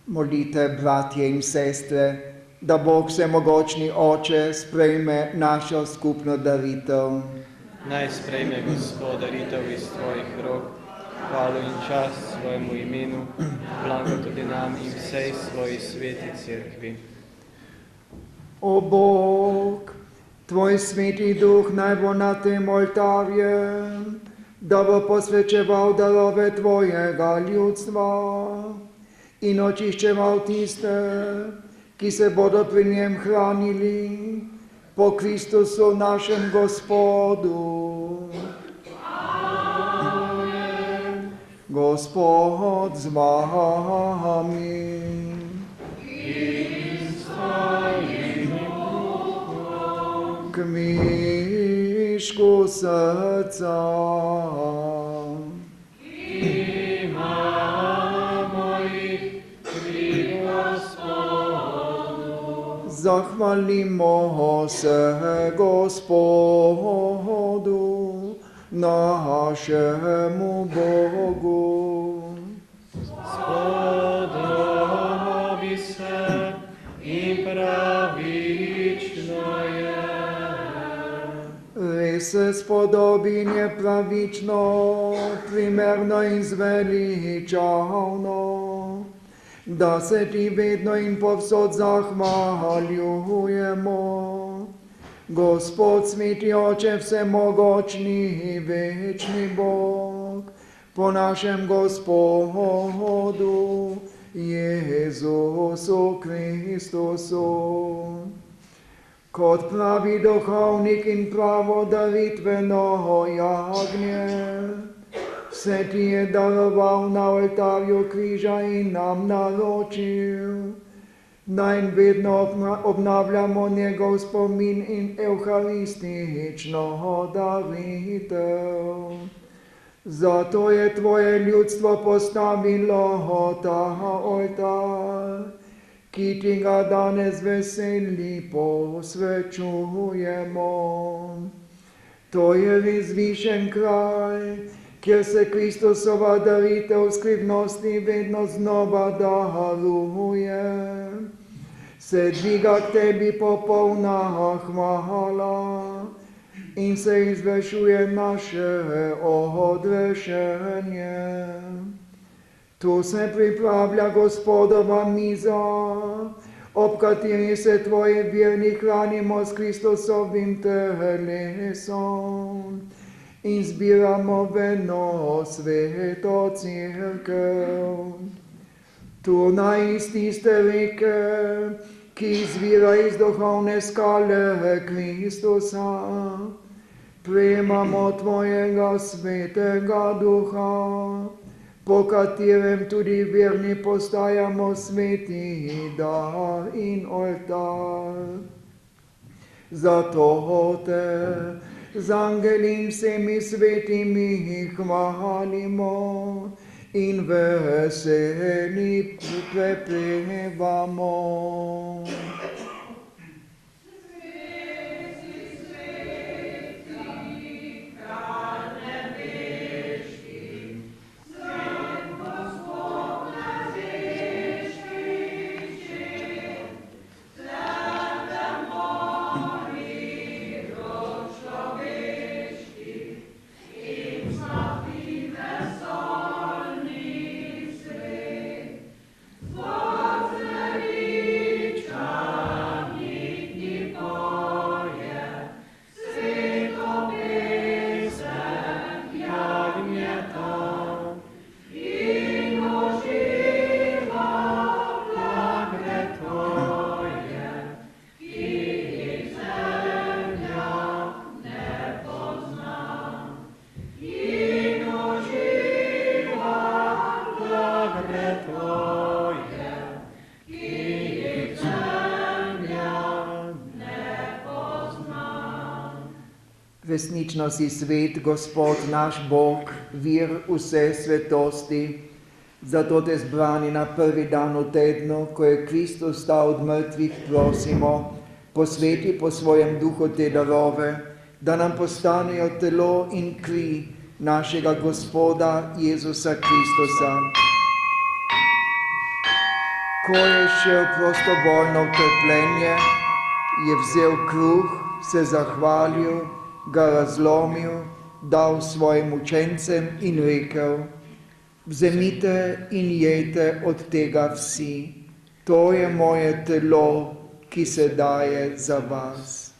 Molite, bratje in sestre, da Bog Vsemogočni Oče sprejme našo skupno daritev. Naj sprejme Gospod daritev iz tvojih rok, hvalo in čast svojemu imenu, blago tudi nam in vsej svoji sveti cerkvi. O Bog, Tvoj sveti duh naj bo na tem oltarju, da bo posvečeval darove Tvojega ljudstva in očiščeval tiste, ki se bodo pri njem hranili, po Kristusu našem Gospodu. Amen. Gospod z vami. In s tvojim duhom. Kmišku srca. Zahvalimo se Gospodu, našemu Bogu. Spodobi se in pravično je. Res se spodobi in je pravično, primerno in zveličavno, da se ti vedno in povsod zahvaljujemo. Gospod sveti Oče, vsemogočni, večni Bog, po našem Gospodu, Jezusu Kristusu. Kot pravi duhovnik in pravo daritveno jagnje, se ti je daroval na oltarju križa in nam naročil, naj vedno obnavljamo njegov spomin in evharistično daritev. Zato je tvoje ljudstvo postavilo ta oltar, ki ti ga danes veseli posvečujemo. To je res višen kraj, kjer se Kristusova daritev skrivnosti vedno znova daruje. Se dviga k tebi popolna hvala in se izvršuje naše odrešenje. Tu se pripravlja Gospodova miza, ob kateri se tvoji verni hranimo s Kristusovim telesom in zbiramo veno sveto cerkev. Tu na isti reke, ki izvira iz duhovne skale Kristusa, prejemamo tvojega svetega duha, po katerem tudi verni postajamo sveti dar in oltar. Zato te z angeli in vsemi svetimi hvalimo in veseli prepevamo. Resnično si svet, Gospod naš Bog, vir vse svetosti. Zato te zbrani na prvi dan v tednu, ko je Kristus stal od mrtvih, prosimo, posveti po svojem duhu te darove, da nam postanejo telo in kri našega Gospoda Jezusa Kristusa. Ko je šel prostovoljno v trpljenje, je vzel kruh, se zahvalil, ga razlomil, dal svojim učencem in rekel: vzemite in jejte od tega vsi, to je moje telo, ki se daje za vas.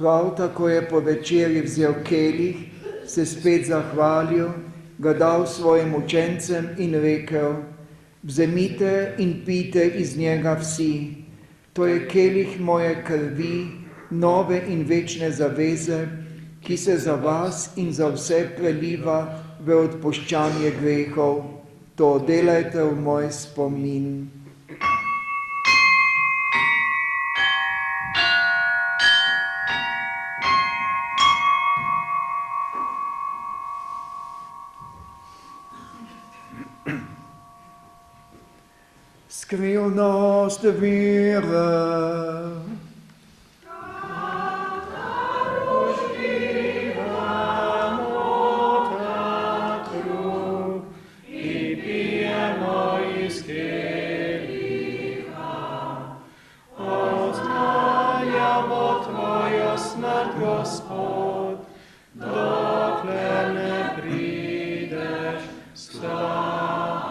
Prav tako je po večerji vzel kelih, se spet zahvalil, ga dal svojim učencem in rekel: vzemite in pijte iz njega vsi, to je kelih moje krvi, nove in večne zaveze, ki se za vas in za vse preliva v odpuščanje grehov. To delajte v moj spomin. Skrivnost vere. Gospod, dokler ne prideš k slavi.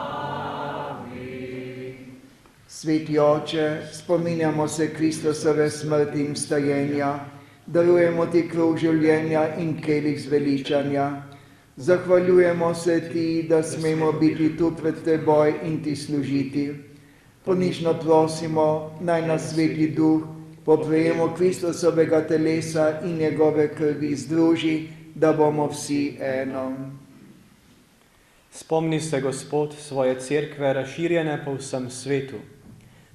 Sveti Oče, spominjamo se Kristusove smrti in vstajenja, darujemo ti kruh življenja in kelih zveličanja. Zahvaljujemo se ti, da smemo biti tu pred teboj in ti služiti. Ponižno prosimo, naj nas Sveti Duh po prejemu Kristusovega telesa in njegove krvi združi, da bomo vsi eno. Spomni se, Gospod, svoje cerkve razširjene po vsem svetu.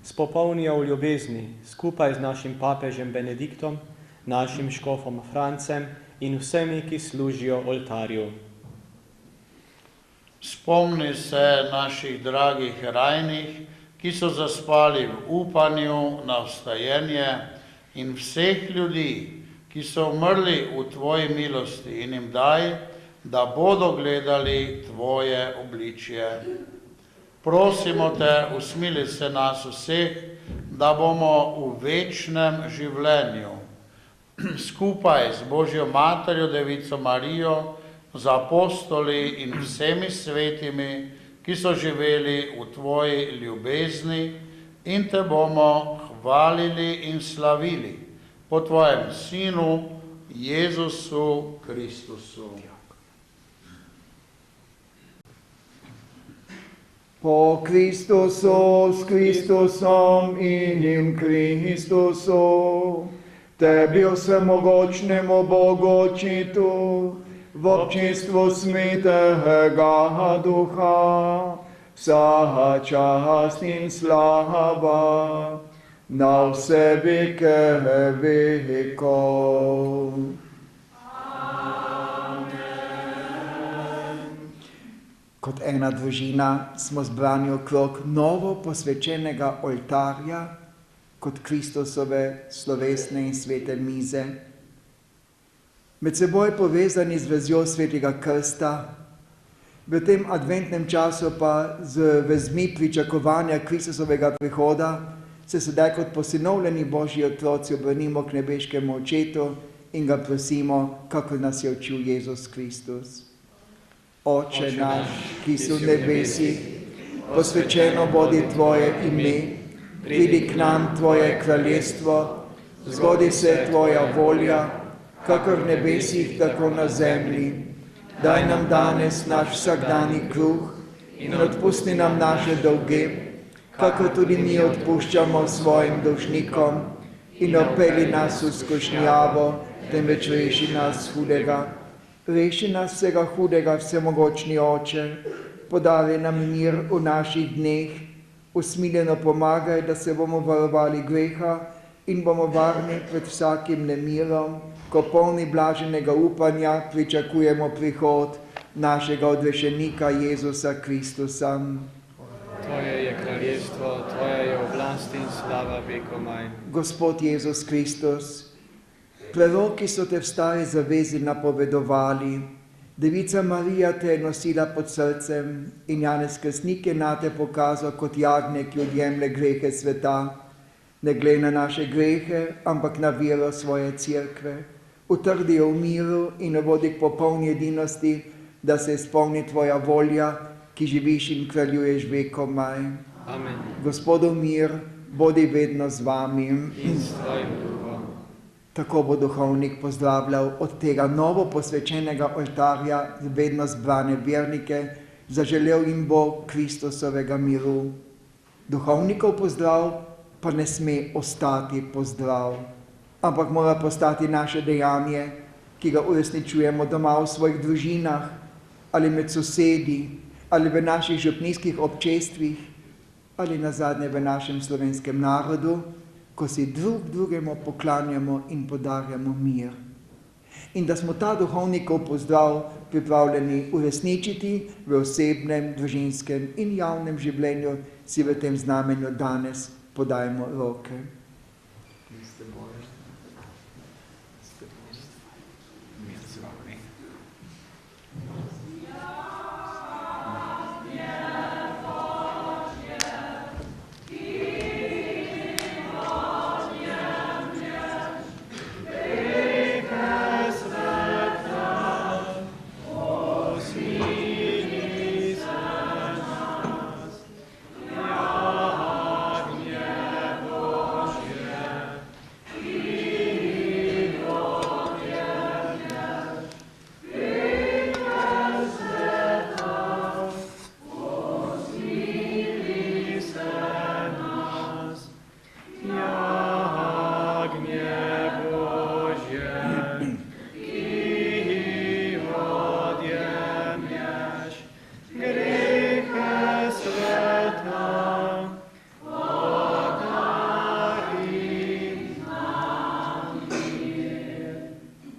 Spopolni jo v ljubezni skupaj z našim papežem Benediktom, našim škofom Francem in vsemi, ki služijo oltarju. Spomni se naših dragih rajnih, ki so zaspali v upanju na vstajenje, in vseh ljudi, ki so umrli v tvoji milosti, in jim daj, da bodo gledali tvoje obličje. Prosimo te, usmili se nas vseh, da bomo v večnem življenju skupaj z Božjo Materjo, Devico Marijo, z apostoli in vsemi svetimi, ki so živeli v tvoji ljubezni, in te bomo hvalili in slavili po tvojem Sinu, Jezusu Kristusu. Po Kristusu, s Kristusom in in Kristusu, tebi vsemogočnemu Bogu Očitu, v občinstvu Svetega Duha, vsa čast in slava na vse veke vekov. Kot ena družina smo zbrani okrog novo posvečenega oltarja, kot Kristusove slovesne in svete mize. Med seboj povezani z vezjo Svetega krsta, v tem adventnem času pa z vezmi pričakovanja Kristusovega prihoda, se sedaj kot posinovljeni Božji otroci obrnimo k nebeškemu Očetu in ga prosimo, kakor nas je učil Jezus Kristus. Oče naš, ki si v nebesih, posvečeno bodi tvoje ime, pridi k nam tvoje kraljestvo, zgodi se tvoja volja, kakor v nebesih, tako na zemlji. Daj nam danes naš vsakdani kruh in odpusti nam naše dolge, kakor tudi mi odpuščamo svojim dolžnikom, in opeli nas v skušnjavo, temveč reši nas hudega. Reši nas vsega hudega, vsemogočni Oče, podari nam mir v naših dneh, usmiljeno pomagaj, da se bomo varovali greha in bomo varni pred vsakim nemirom, ko polni blaženega upanja pričakujemo prihod našega odrešenika Jezusa Kristusa. Tvoje je kraljestvo, Tvoja je oblast in slava vekomaj. Gospod Jezus Kristus, proroki so te v stari zavezi napovedovali, Devica Marija te je nosila pod srcem in Janez Krstnik je nate pokazal kot jagnje, ki odjemlje grehe sveta. Ne glej na naše grehe, ampak na vero svoje cerkve. Utrdi jo v miru in jo vodi k popolni edinosti, da se izpolni Tvoja volja, ki živiš in kraljuješ vekomaj. Amen. Gospodov mir, bodi vedno z vami. In s Tvojim duhom. Tako bo duhovnik pozdravljal od tega novo posvečenega oltarja vedno zbrane vernike, zaželel jim bo Kristusovega miru. Duhovnikov pozdrav pa ne sme ostati pozdrav, ampak mora postati naše dejanje, ki ga uresničujemo doma v svojih družinah, ali med sosedi, ali v naših župnijskih občestvih, ali nazadnje v našem slovenskem narodu, ko si drug drugemu poklanjamo in podarjamo mir. In da smo ta duhovnikov pozdrav pripravljeni uresničiti v osebnem, družinskem in javnem življenju, si v tem znamenju danes podajmo roke.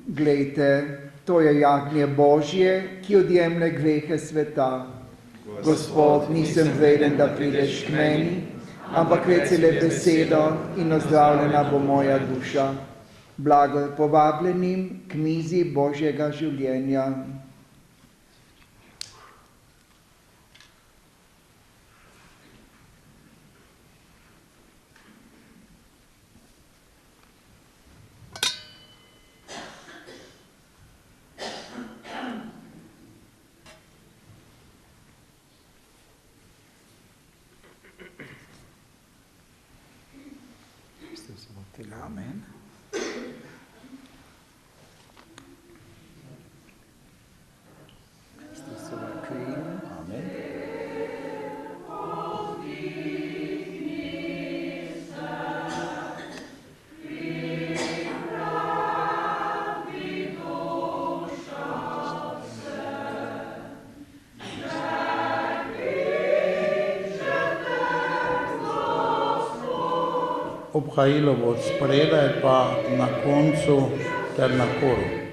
Glejte, to je jagnje Božje, ki odjemlje grehe sveta. Gospod, nisem vreden, da prideš k meni, ampak reci le besedo in ozdravljena bo moja duša. Blago povabljenim k mizi Božjega življenja. Amen. Amen. Obhajilo bo spredaj, pa na koncu ter na koru.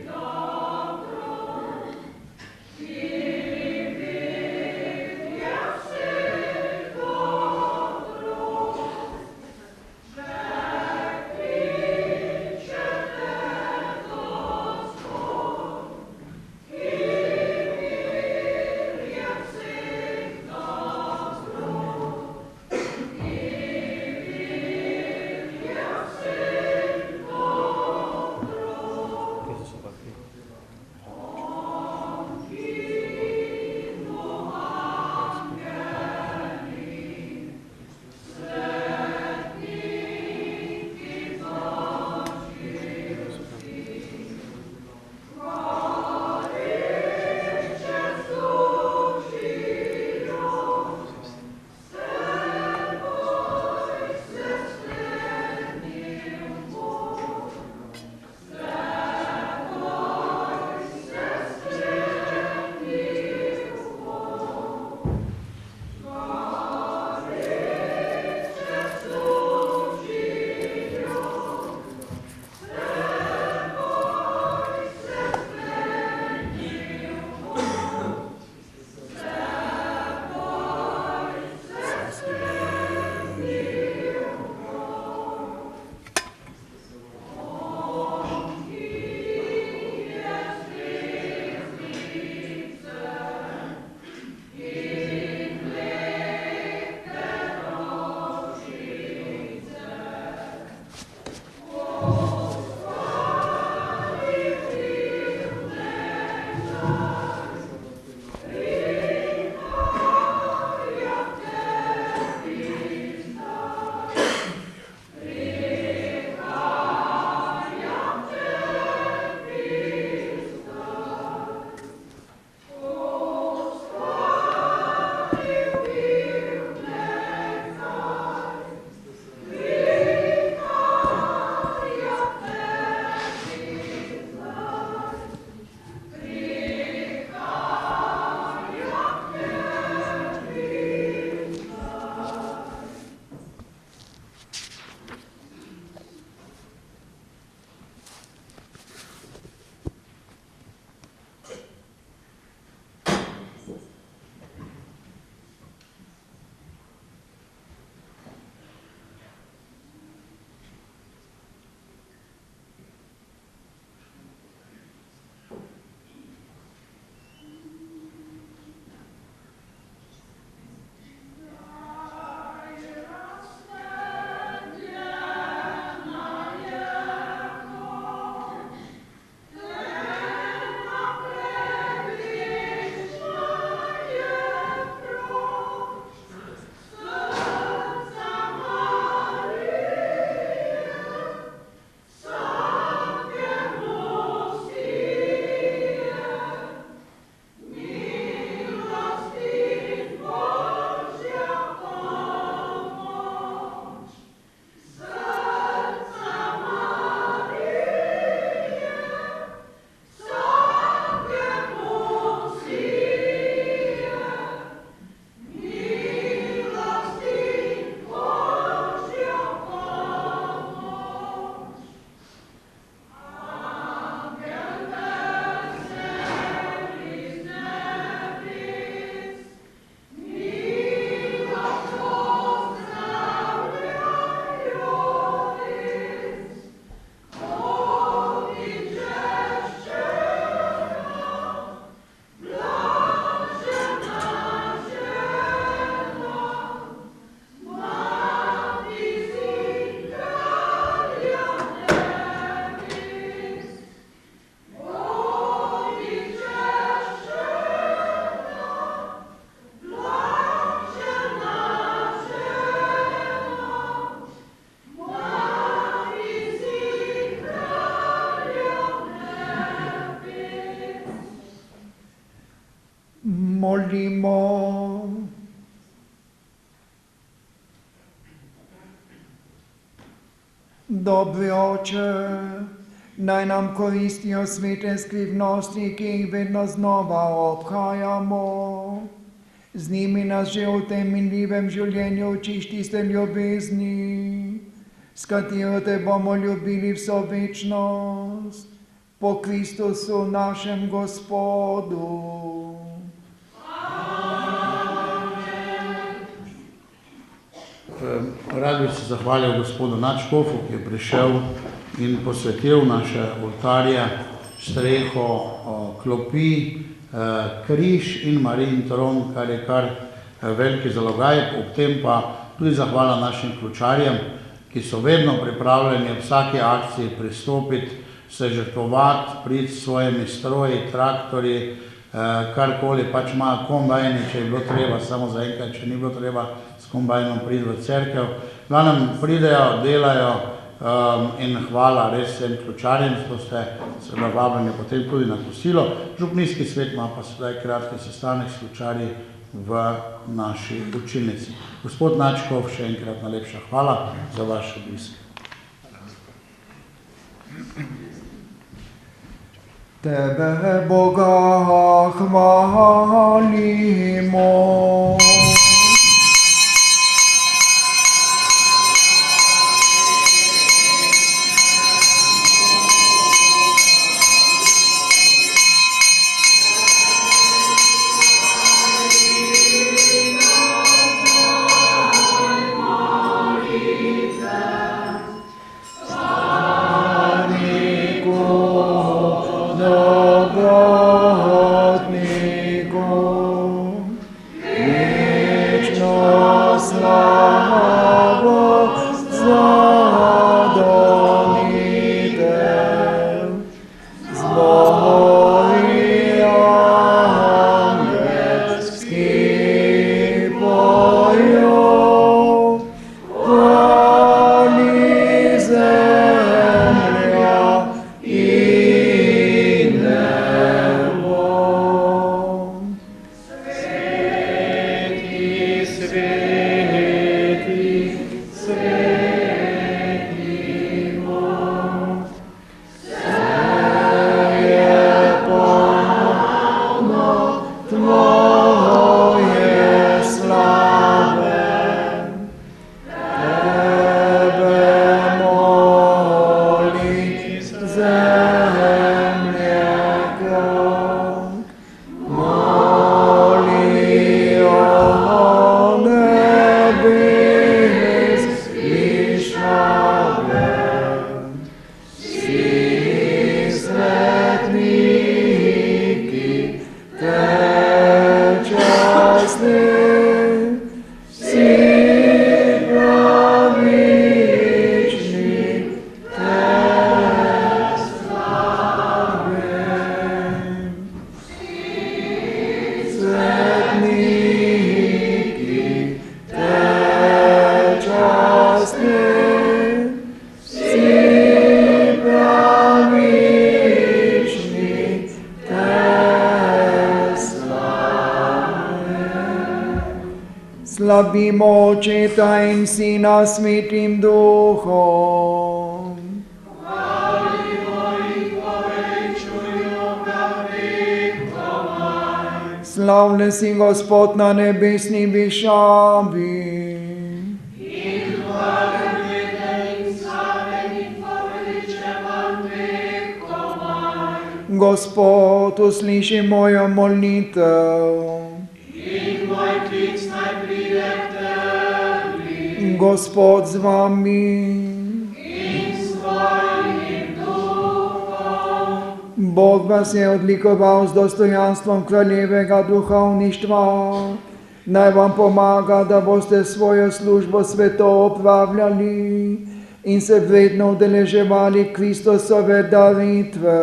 molimo. Dobri Oče, naj nam koristijo svete skrivnosti, ki jih vedno znova obhajamo. Z njimi nas že v tem minljivem življenju učiš tiste ljubezni, s katero te bomo ljubili vso večnost, po Kristusu našem Gospodu. Rad bi se zahvalil gospodu nadškofu, ki je prišel in posvetil naše oltarje, streho, klopi, križ in Marijin tron, kar je kar veliki zalogaj. Ob tem pa tudi zahvala našim ključarjem, ki so vedno pripravljeni v vsaki akciji pristopiti, se žrtvovati, priti s svojimi stroji, traktorji, karkoli pač ima kombajni, če je bilo treba, samo zaenkrat, če ni bilo treba s kombajnom priti v cerkev. Glavnem pridejo, delajo in hvala res vsem ključarjem, zato ste seveda vabljeni potem tudi na kosilo. Župnijski svet ima pa sedaj kratki sestanek s ključarji v naši učilnici. Gospod Nadškov, še enkrat najlepša hvala za vaš obisk. Tebe, Boga, hvalimo. Slavimo Očeta in Sina Svetim Duhom. Slavne si Gospod na nebesni višavi. Gospod, usliši mojo molitev. Gospod z vami. Bog vas je odlikoval z dostojanstvom kraljevega duhovništva. Naj vam pomaga, da boste svojo službo sveto opravljali in se vredno udeleževali Kristusove daritve.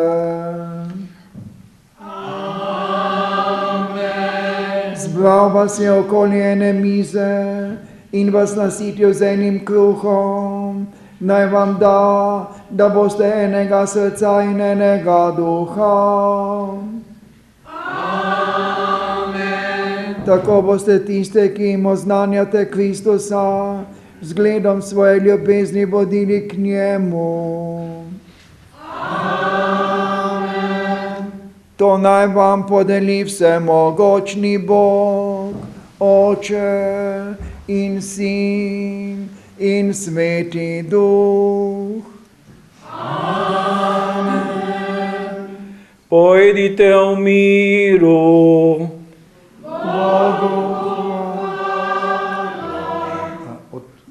Zbral vas je okoli ene mize in vas nasitil z enim kruhom. Naj vam da boste enega srca in enega duha. Amen. Tako boste tiste, ki jim oznanjate Kristusa, zgledom svoje ljubezni vodili k njemu. To naj vam podeli vsemogočni Bog, Oče in Sin in Sveti Duh. Pojdite v miru.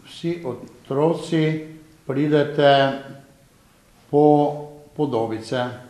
Vsi otroci pridete po podobice.